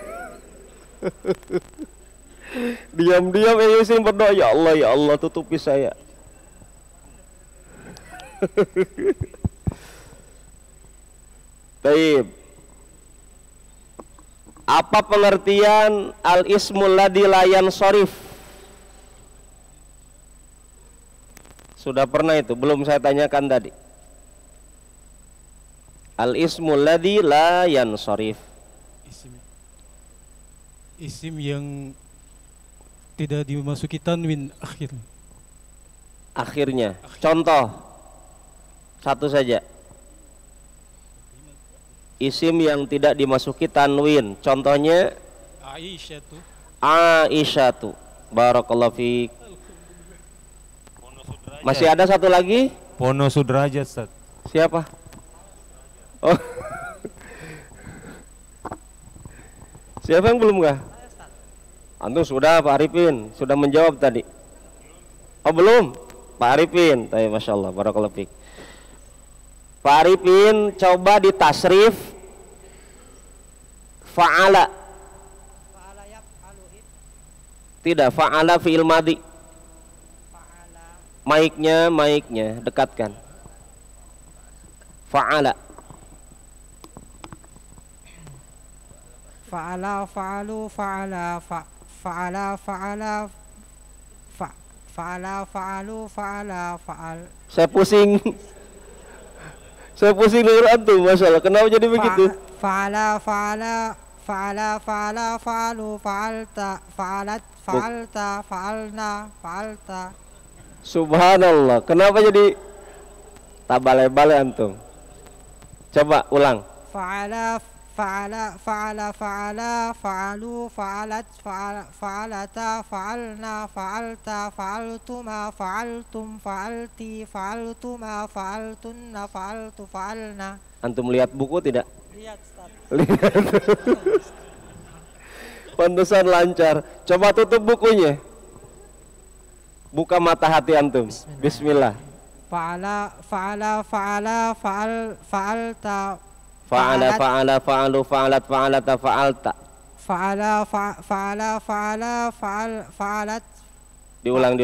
Diam-diam Ayusrin berdoa, ya Allah tutupi saya. Baik. Apa pengertian al-ismul ladzi la yansharif? Sudah pernah itu, belum saya tanyakan tadi. Al-ismul ladzi la yansharif. Isim yang tidak dimasuki tanwin akhirnya. Contoh satu saja. Isim yang tidak dimasuki tanwin. Contohnya Aisyatu. Barakallahu fiik. Masih ada satu lagi? Pono Sudrajat, Ustaz. Siapa? Oh. Siapa yang belum kah? Antum sudah, Pak Arifin sudah menjawab tadi. Oh belum? Pak Arifin. Tapi Masya Allah, barakallahu fiik. Pak Arifin coba ditasrif fa'ala. Tidak, fa'ala fi'il madhi. Mic-nya dekatkan. Fa'ala. Fa'ala fa'alu fa'ala fa'ala fa'ala fa'ala fa'alu fa'ala fa'al. Saya pusing. Saya pusing dengar antum, masalah. Kenapa jadi begitu? Fa'ala fa'ala fa'ala fa'ala fa'alu fa'alta fa'alat fa'alta fa'alna fa'alta. Subhanallah, kenapa jadi tabale-bale antum? Coba ulang. Fa'ala fa'ala fa'ala fa'ala fa'alu fa'alat fa'alata fa'alna fa'alta fa'altuma fa'altum fa'alti fa'altuma fa'altunna fa'altu fa'alna. Antum lihat buku tidak? Lihat, Ustaz. Lihat. Pantesan lancar. Coba tutup bukunya. Buka mata hati antum. Bismillah. Fa'ala fa'ala fa'ala fa'alta Fa'ala fa'ala fa'alu fa'alat fa'alata fa'alta. fa'ala fa'alat. Diulang.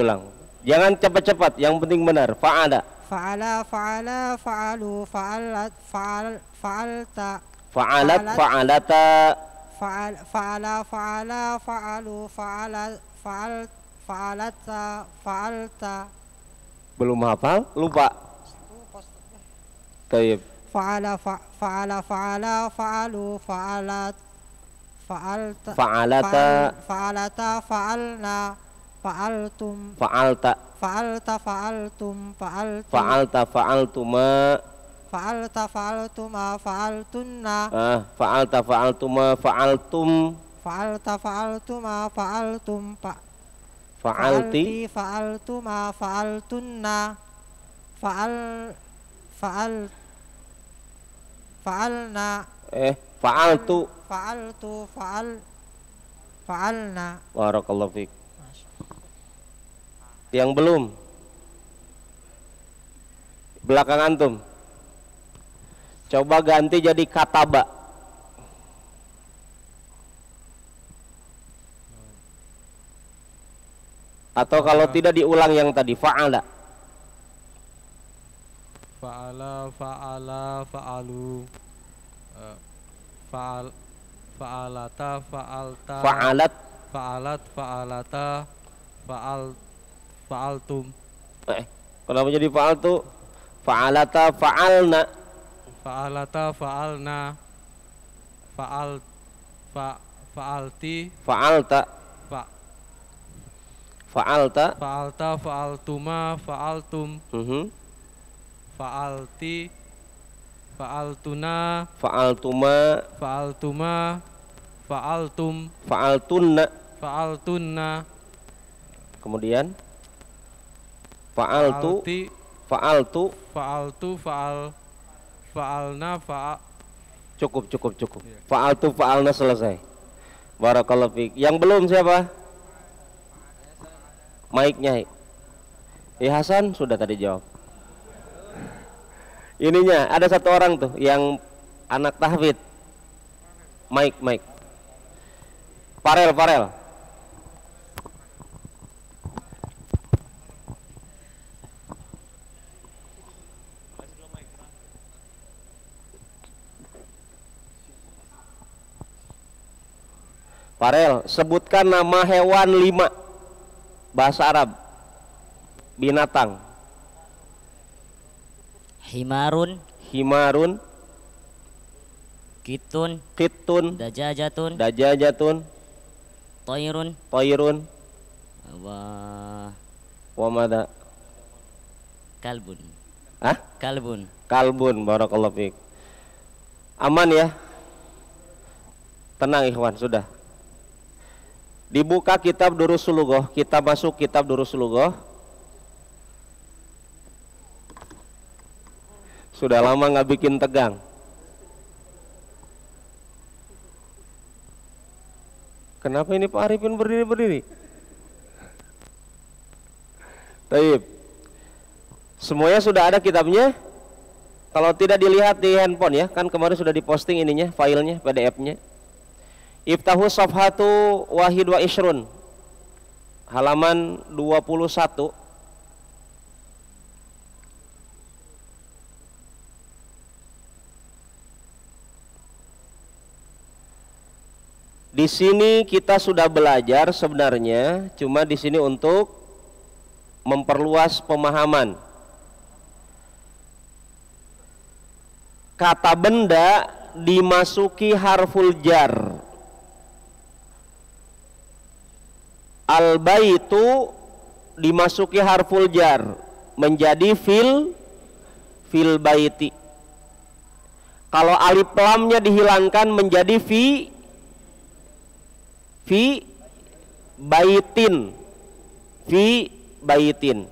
Jangan cepat-cepat, yang penting benar. Fa'ala Fa'ala fa'alu fa'alat fa'alta. fa'alat fa'alata. Fa'ala fa'alu fa'alata fa'alta. Belum hafal? Lupa. Taib. Fa'ala fa'alu fa'alat fa'alta fa'alata fa'alna fa'altum Fa'alta fa'altum fa'alta fa'altuma fa'altunna fa'alta fa'altuma fa'altum fa'altum fa'alti fa'altuma fa'altunna fa'alna fa'alna. Barakallahu fiik. Yang belum belakang antum, coba ganti jadi kataba. Atau kalau tidak diulang yang tadi fa'ala. Fa'ala fa'alu fa'alata fa'alta Fa'alat fa'alata fa'altum. Kenapa jadi fa'altu? Fa'alata fa'alna. Fa'alata fa'alna fa'alti Fa'alta fa'alta fa'altuma fa'altum fa'alti fa'altuna fa'altuma fa'altum fa'altunna. Kemudian fa'altu fa'alna cukup. Fa'altu fa'alna selesai. Barakallahu fiik. Yang belum siapa? Mic-nya. Hasan sudah tadi jawab. Ininya ada satu orang tuh yang anak tahfidz. Mic. Farel. Farel, sebutkan nama hewan 5 bahasa Arab. Binatang. Himarun, kitun, dajajatun, toirun, wa mada, kalbun. Kalbun. Barakallahu fiik. Aman ya? Tenang ikhwan, sudah. Dibuka kitab Durusul Lughah, kita masuk kitab Durusul Lughah. Sudah lama nggak bikin tegang. Kenapa ini Pak Arifin berdiri? Taib. Semuanya sudah ada kitabnya. Kalau tidak dilihat di handphone ya, kan kemarin sudah diposting ininya, filenya, PDF-nya. Iftahu Safhatu Wahid wa Ishrun, halaman 21. Di sini kita sudah belajar sebenarnya, cuma di sini untuk memperluas pemahaman. Kata benda dimasuki harful jar. Al-baitu dimasuki harful jar menjadi fil baiti. Kalau alif lamnya dihilangkan menjadi fi baitin. Fi baitin.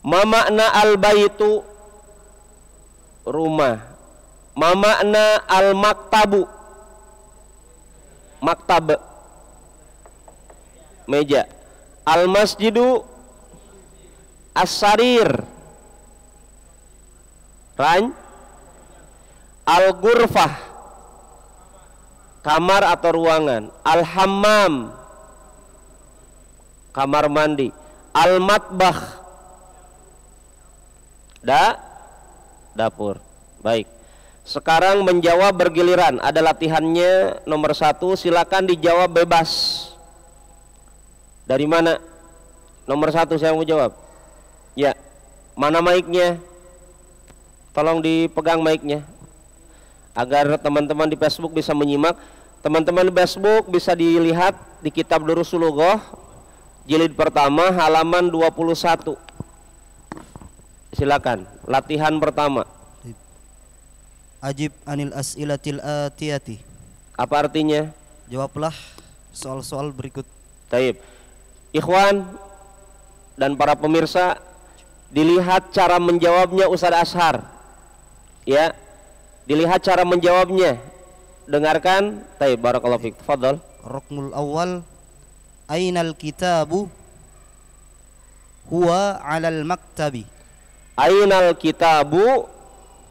Ma makna al-baitu? Rumah. Ma makna al-maktabu? Maktab, meja. Al-masjidu? As-sarir, al-ghurfah, kamar atau ruangan. Al-hammam, kamar mandi. Al-matbakh, dapur. Baik. Sekarang menjawab bergiliran. Ada latihannya nomor 1. Silakan dijawab bebas. Dari mana? Nomor 1 saya mau jawab. Ya. Mana mic-nya? Tolong dipegang mic-nya agar teman-teman di Facebook bisa menyimak. Teman-teman di Facebook bisa dilihat di kitab Durusul Lughah jilid pertama halaman 21. Silakan. Latihan pertama. Ajib anil as'ilatil atiyati. Apa artinya? Jawablah soal-soal berikut. Taib. Ikhwan dan para pemirsa, dilihat cara menjawabnya Ustaz Ashar. Ya. Dilihat cara menjawabnya. Dengarkan. Taib, barakallahu fiik. Tafadhal. Ruknul awal, ainal kitabu huwa 'alal maktabi. Ainal kitabu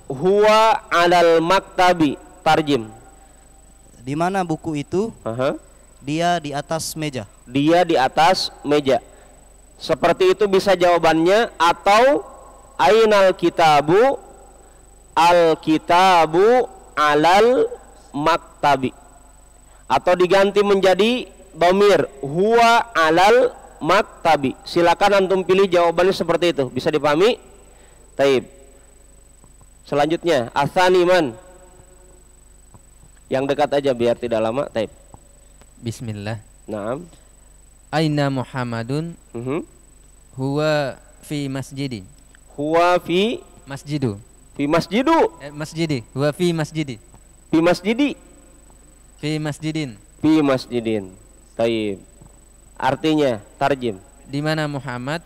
huwa 'alal maktabi. Tarjim. Di mana buku itu? Dia di atas meja. Dia di atas meja. Seperti itu bisa jawabannya. Atau ainal kitabu, al kitabu 'alal maktabi. Atau diganti menjadi dhamir, huwa 'alal maktabi. Silakan antum pilih jawabannya seperti itu. Bisa dipahami? Taib. Selanjutnya, Atsani man? Yang dekat aja biar tidak lama. Taib. Bismillah. Naam. Aina Muhammadun? Huwa fi masjidin. Huwa fi masjidu. Fi masjidu. Masjidi. Huwa fi masjidi. Fi masjidi. Fi masjidin. Fi masjidin. Taib. Artinya, tarjim. Di mana Muhammad?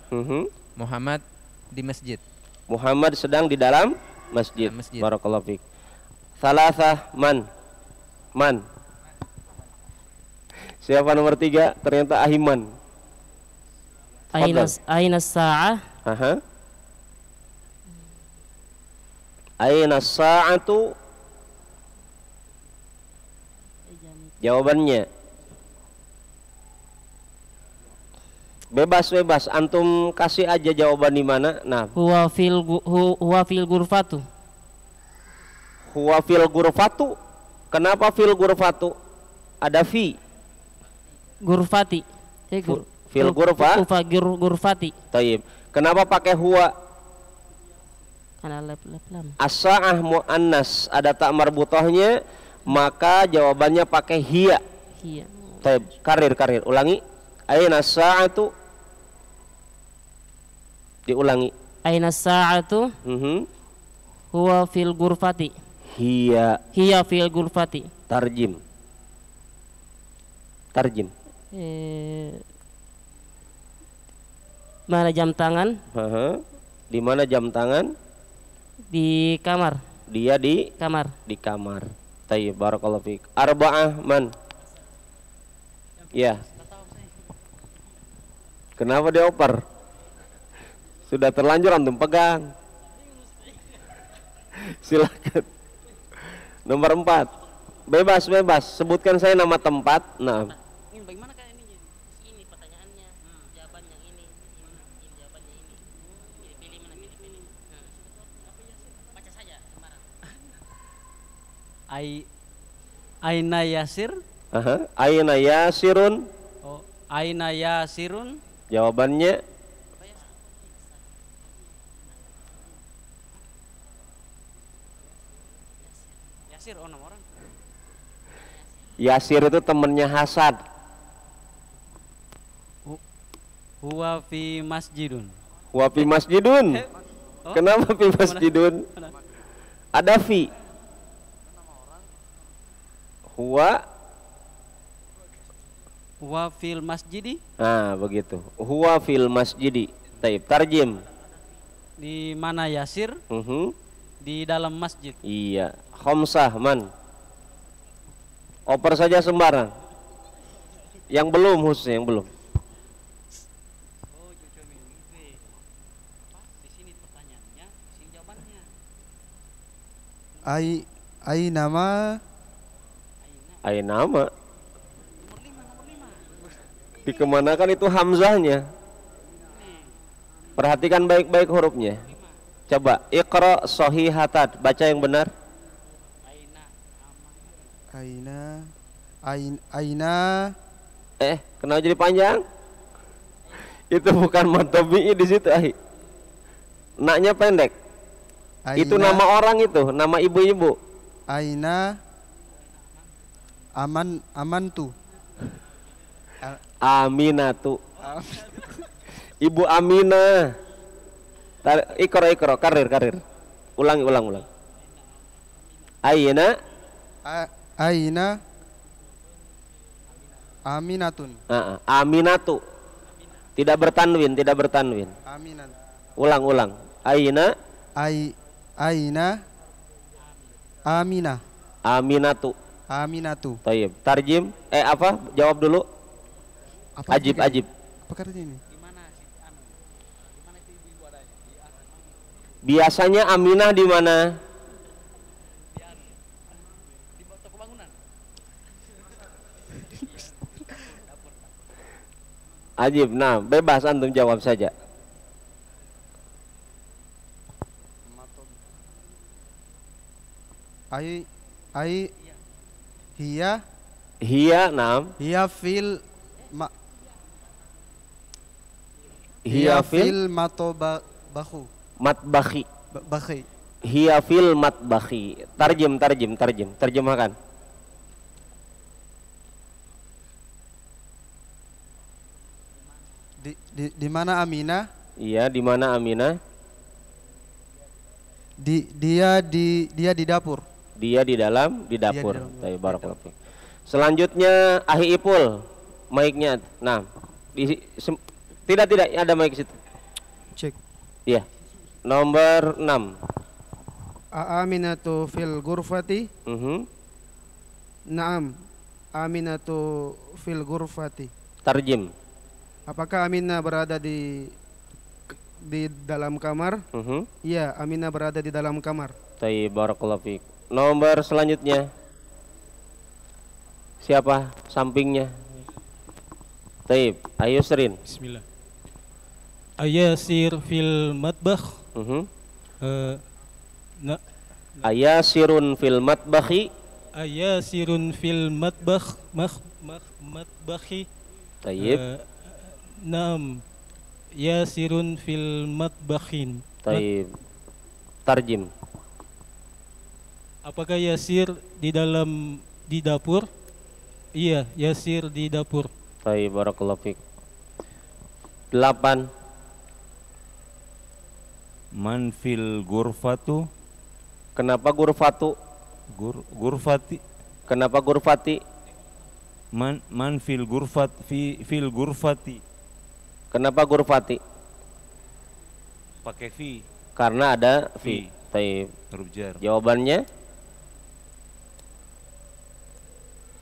Muhammad di masjid. Muhammad sedang di dalam masjid. Barakallahu fiik. Salasah man. Man. Siapa nomor 3? Ternyata Ahiman. Aina sa'ah? Aina sa'atu? Jawabannya bebas, antum kasih aja jawaban di mana. Nah, huwa fil ghurfatu. Huwa fil ghurfatu. Kenapa fil ghurfatu? Ada fi. Ghurfati. Fil ghurfa. Ghurfati. Taib. Kenapa pakai huwa? Karena lam. As-sa'ah muannas, ada tak marbutohnya, maka jawabannya pakai hiya. Hiya. Taib. Karir. Ulangi. Aina sa'atu? Diulangi. Aina sa'atu? Huwa fil ghurfati. Hiya fil ghurfati. Tarjim. Mana jam tangan? Di mana jam tangan? Di kamar. Dia di kamar. Di kamar. Tayyib, barakallahu fiik. Arba'ah man? Ya. Kenapa dioper? Sudah terlanjur antum pegang. Silakan. Nomor 4. Bebas. Sebutkan saya nama tempat. Nah. Ini bagaimana kayak ini? Ini pertanyaannya. Jawaban yang ini jawabannya ini. Pilih mana? Nah, baca saja sembarang. Aina Yasir? Aina Yasirun? Oh, Aina Yasirun? Jawabannya Yasir, oh nama orang. Yasir itu temannya Hasan. Huwa fi masjidun. Huwa fi masjidun. Oh, Kenapa fi masjidun? Ada fi. Huwa. Huwa fil masjidi. Nah, begitu. Huwa fil masjidi. Taib. Tarjim. Di mana Yasir? Di dalam masjid. Iya. Khamsah man. Oper saja sembarang. Yang belum khususnya, yang belum. Ai nama dikemanakan itu hamzahnya. Perhatikan baik-baik hurufnya. Coba iqra shahihatan, baca yang benar. Aina Kenapa jadi panjang? Itu bukan matobi'i di situ, Naknya pendek. Itu nama orang itu, nama ibu-ibu. Aina amantu. Aminatu. Ibu Aminah. Ikro, karir. Ulang. Aina Aminatun. Aminatu. Tidak bertanwin. Aminan. Ulang. Aina Aminah. Aminatu. Tayyib. Tarjim. Jawab dulu. Ajib. Apa katanya ini? Biasanya Aminah di mana? Ajib. Nah, bebas antum jawab saja. Hiya, nam. Hiya fil matbakhi. Hiya fil matbakhi. Terjemahkan. Di mana Aminah? Iya, di mana Aminah? Dia di dapur. Dia di dapur. Barakallahu. Selanjutnya Ahi Ipul, mic-nya. Nah, tidak ada mic situ. Cek. Iya. Nomor 6. Aminatu fil ghurfati. Naam. Aminatu fil ghurfati. Tarjim. Apakah Aminah berada di dalam kamar? Iya, Aminah berada di dalam kamar. Tayyib, barakallahu fiik. Nomor selanjutnya. Siapa sampingnya? Tayyib, ayo Serin. Bismillah. Ayasir fil matbakh. Ayasirun fil matbakhi. Ayasirun fil matbakh. Matbakhi. Tayyib. Naam. Yasirun fil matbakhin. Tayyib. Tarjim. Apakah Yasir di dapur? Iya, Yasir di dapur. Tayyib, barakallahu fiik. 8. Man fil ghurfatu. Kenapa ghurfatu? Ghurfati. Kenapa ghurfati? Man fil ghurfati. Kenapa ghurfati? Pakai fi. Karena ada fi. Tayyib. Huruf jar. Jawabannya?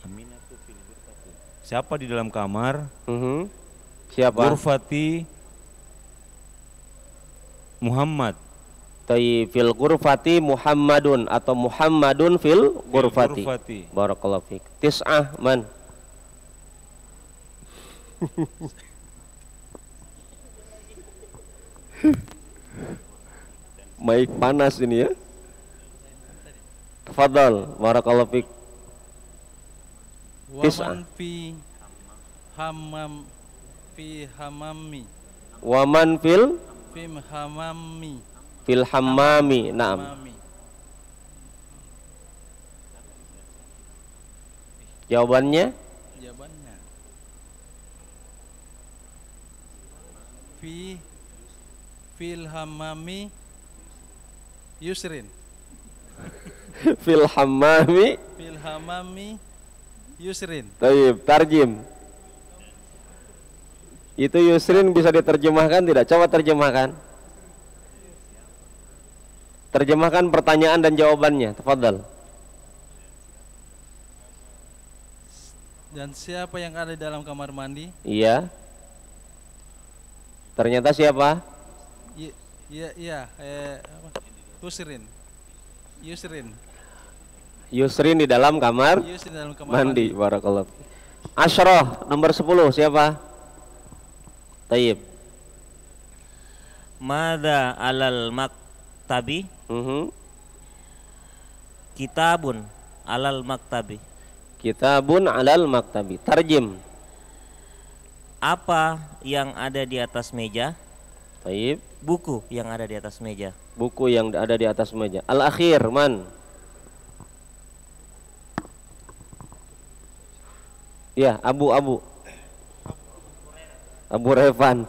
Aminatu fil ghurfati. Siapa di dalam kamar? Siapa? Ghurfati Muhammad. Tayyib, fil ghurfati Muhammadun atau Muhammadun fil ghurfati. Barakallahu fiik. 9 man. Mic panas ini ya. Tafadhal, barakallahu fiik. Waman fi hamami. Waman fil hamami. Fil hammami. Naam. Jawabannya? fil hammami yusrin. Fil hammami yusrin. Taib, tarjim. Itu yusrin bisa diterjemahkan tidak? Coba terjemahkan. Terjemahkan pertanyaan dan jawabannya. Tafadhal. Dan siapa yang ada di dalam kamar mandi? Iya. Ternyata siapa? Yusrin. Yusrin di dalam kamar, mandi. Barakallah. Asyrah nomor 10 siapa? Tayyib. Mada alal maktabi? Kitabun alal maktabi. Kitabun alal maktabi. Tarjim. Apa yang ada di atas meja? Tayyib. Buku yang ada di atas meja. Buku yang ada di atas meja. Al-akhir man? Ya, Abu Revan.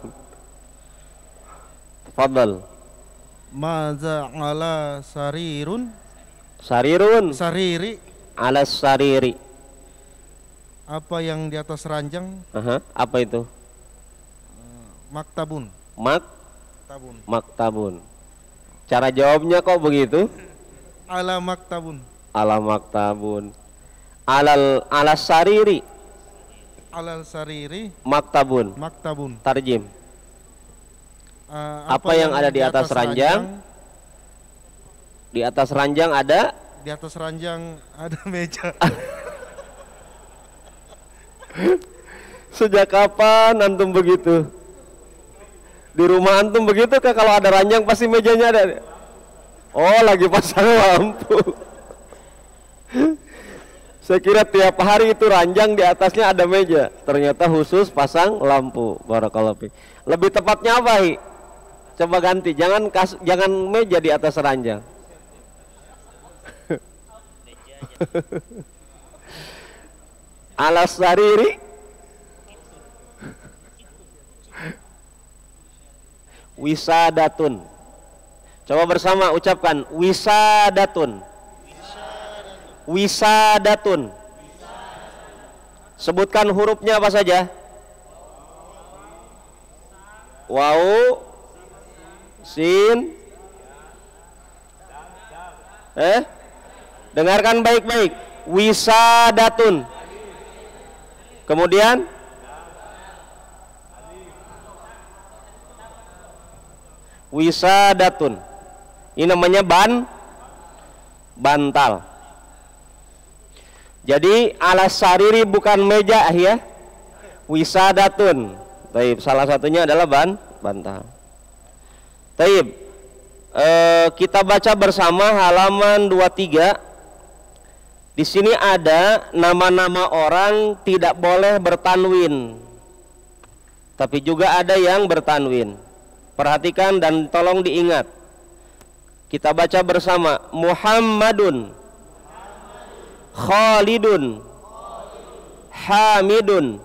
Tafadhal. Maza ala sarirun? Sariri. Alas sariri. Apa yang di atas ranjang? Apa itu? Maktabun. Maktabun. Cara jawabnya kok begitu? Ala maktabun. Alas sariri. Alal sariri. Maktabun. Tarjim. Apa yang ada di atas ranjang? Di atas ranjang ada? Di atas ranjang ada meja. Sejak kapan antum begitu? Di rumah antum begitu kah? Kalau ada ranjang pasti mejanya ada. Oh, lagi pasang lampu. Saya kira tiap hari itu ranjang di atasnya ada meja. Ternyata khusus pasang lampu. Barakallahu fiik. Lebih tepatnya apa, Hi? Coba ganti. Jangan meja di atas ranjang. Alas sariri. Wisadatun. Coba bersama ucapkan wisadatun. Wisadatun. Sebutkan hurufnya apa saja? Waw, sin. Dengarkan baik-baik. Wisadatun. Kemudian wisadatun. Ini namanya bantal. Jadi alas sariri bukan meja ya. Wisadatun. Taib. Salah satunya adalah bantal. Taib. Kita baca bersama halaman 23. Di sini ada nama-nama orang tidak boleh bertanwin. Tapi juga ada yang bertanwin. Perhatikan dan tolong diingat. Kita baca bersama. Muhammadun, Khalidun, Hamidun,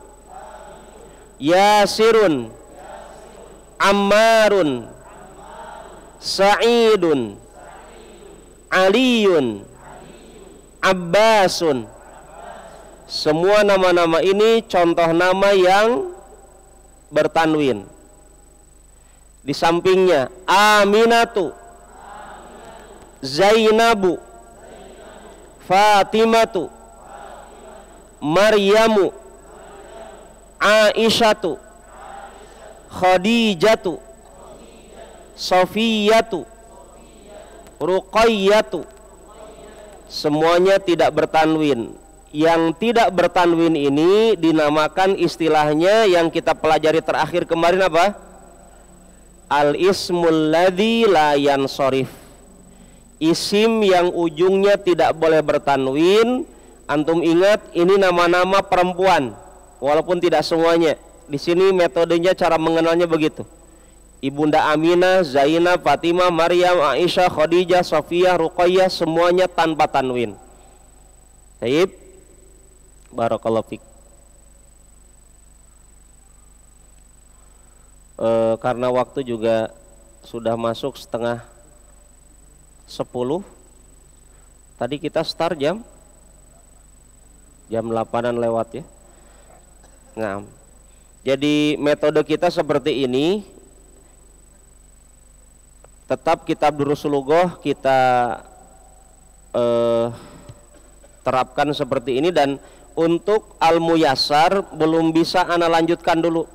Yasirun, Ammarun, Sa'idun, Aliyun, Abbasun. Semua nama-nama ini contoh nama yang bertanwin. Di sampingnya Aminatu, Zainabu, Fatimatu, Maryamu, Aisyatu, Khadijatu, Sofiyatu, Ruqayyatu. Semuanya tidak bertanwin. Yang tidak bertanwin ini dinamakan istilahnya yang kita pelajari terakhir kemarin apa? Al-ismul ladzi la yansharif. Isim yang ujungnya tidak boleh bertanwin. Antum ingat ini nama-nama perempuan, walaupun tidak semuanya. Di sini metodenya cara mengenalnya begitu. Ibunda Aminah, Zainab, Fatimah, Maryam, Aisyah, Khadijah, Sofiyah, Ruqayyah, semuanya tanpa tanwin. Baik. Barakallahu fiik. Karena waktu juga sudah masuk setengah 10. Tadi kita start jam 8-an lewat ya. Nah, jadi metode kita seperti ini. Tetap kitab Durusul Lughoh kita terapkan seperti ini, dan untuk Al-Muyassar belum bisa ana lanjutkan dulu.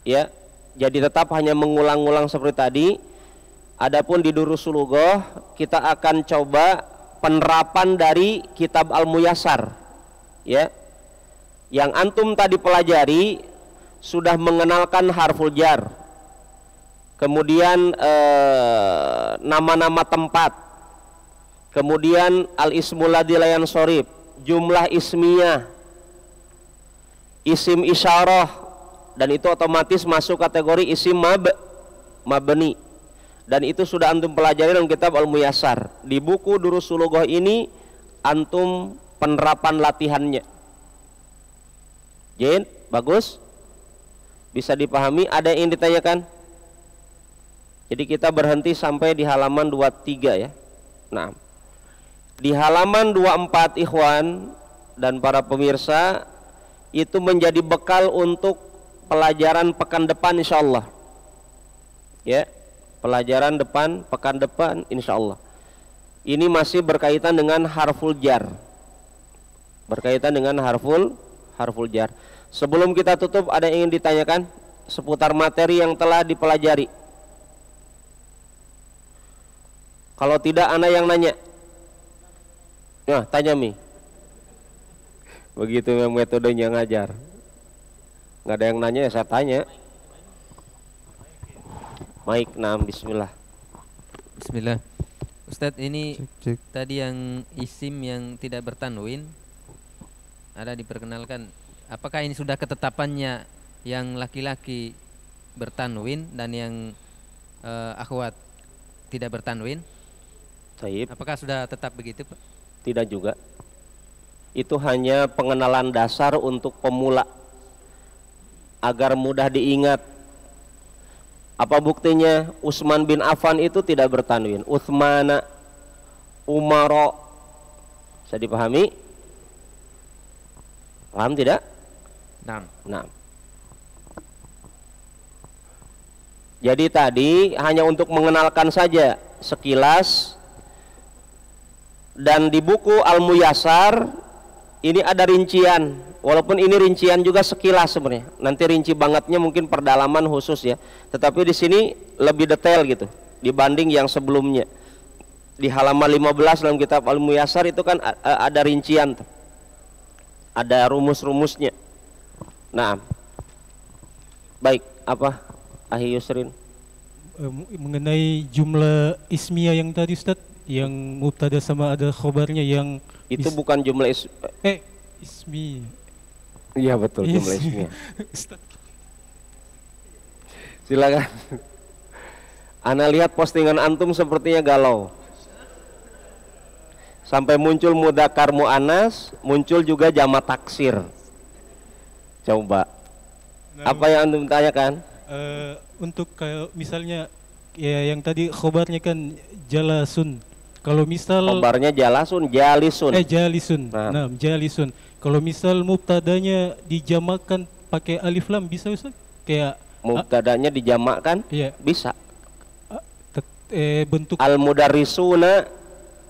Ya. Jadi tetap hanya mengulang-ulang seperti tadi. Adapun di Durusul Lughoh kita akan coba penerapan dari kitab Al-Muyassar. Ya. Yang antum tadi pelajari sudah mengenalkan harful jar. Kemudian nama-nama tempat, kemudian al-ismul ladzi la yansharif, jumlah ismiyah, isim isyarah, dan itu otomatis masuk kategori isim mabni, dan itu sudah antum pelajari dalam kitab Al-Muyassar. Di buku Durusul Lughoh ini antum penerapan latihannya. Jin, bagus, bisa dipahami. Ada yang ditanyakan? Jadi kita berhenti sampai di halaman 23 ya. Nah, di halaman 24 ikhwan dan para pemirsa, itu menjadi bekal untuk pelajaran pekan depan insyaallah. Ya, pelajaran pekan depan insyaallah. Ini masih berkaitan dengan harful jar. Berkaitan dengan harful jar. Sebelum kita tutup, ada yang ingin ditanyakan seputar materi yang telah dipelajari? Kalau tidak, ana yang nanya. Nah, tanya Mi. Begitu metodenya ngajar. Nggak ada yang nanya ya saya tanya. Baik, nah, bismillah. Bismillah. Ustadz, ini tadi yang isim yang tidak bertanwin ada diperkenalkan. Apakah ini sudah ketetapannya yang laki-laki bertanwin dan yang akhwat tidak bertanwin? Taib. Apakah sudah tetap begitu, Pak? Tidak juga. Itu hanya pengenalan dasar untuk pemula agar mudah diingat. Apa buktinya? Utsman bin Affan itu tidak bertanwin. Utsmana, Umaro. Bisa dipahami? Paham tidak? Nah. Jadi tadi hanya untuk mengenalkan saja sekilas. Dan di buku Al-Muyassar ini ada rincian, walaupun ini rincian juga sekilas sebenarnya. Nanti rinci bangetnya mungkin perdalaman khusus ya. Tetapi di sini lebih detail gitu dibanding yang sebelumnya. Di halaman 15 dalam kitab Al-Muyassar itu kan ada rincian, ada rumus-rumusnya. Nah, baik, apa Ahi Yusrin? Mengenai jumlah ismiyah yang tadi Ustaz, yang mubtada sama ada khobarnya yang itu bukan jumlah ismi. Iya betul, jumlah ismiyah. Silakan. Ana lihat postingan antum sepertinya galau. Sampai muncul mudzakkar muannas, muncul juga jamak taksir. Coba. Apa yang antum tanyakan? Untuk kayak misalnya ya yang tadi khobarnya kan jalasun. Kalau misal khobarnya jalasun, jalisun. Jalisun. Nah, jalisun. Kalau misal mubtadanya dijamakkan pakai alif lam bisa Ustaz? Kayak mubtadanya dijamakkan? Iya. Bisa. Bentuk al-mudarrisuna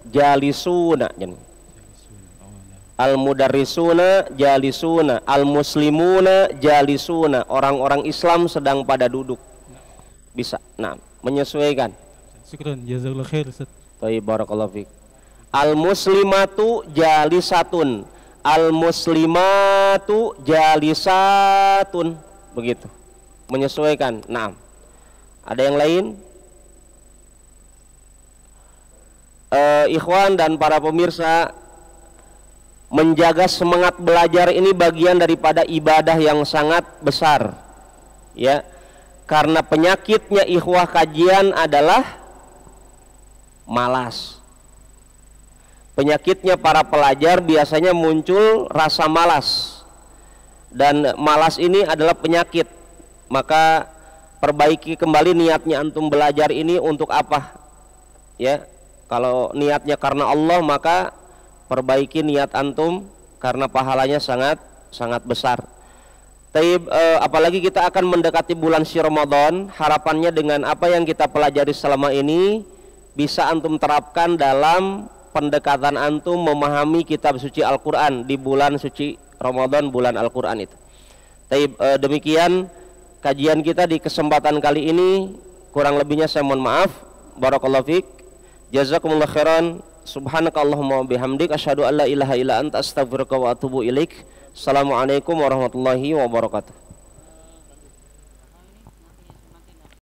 jalisuna. Al-mudarrisuna jalisuna, al-muslimuna jalisuna. Orang-orang Islam sedang pada duduk. Bisa. Nah, menyesuaikan. Syukran, jazakallahu khair Ustaz. Baik, barakallahu fiik. Al-muslimatu jalisatun, al-muslimatu jalisatun. Begitu. Menyesuaikan. Nah, ada yang lain? Ikhwan dan para pemirsa, menjaga semangat belajar ini bagian daripada ibadah yang sangat besar. Ya. Karena penyakitnya ikhwah kajian adalah malas. Penyakitnya para pelajar biasanya muncul rasa malas. Dan malas ini adalah penyakit. maka perbaiki kembali niatnya antum belajar ini untuk apa, ya. Kalau niatnya karena Allah, maka perbaiki niat antum karena pahalanya sangat besar. Apalagi kita akan mendekati bulan si Ramadan, harapannya dengan apa yang kita pelajari selama ini bisa antum terapkan dalam pendekatan antum memahami kitab suci Al-Quran di bulan suci Ramadan, bulan Al-Quran itu. Demikian kajian kita di kesempatan kali ini, kurang lebihnya saya mohon maaf. Barakallahu fiik, jazakumullah khairan, subhanakallahumma bihamdik, asyhadu an la ilaha illa anta astaghfiruka wa atubu ilaik. Assalamualaikum warahmatullahi wabarakatuh.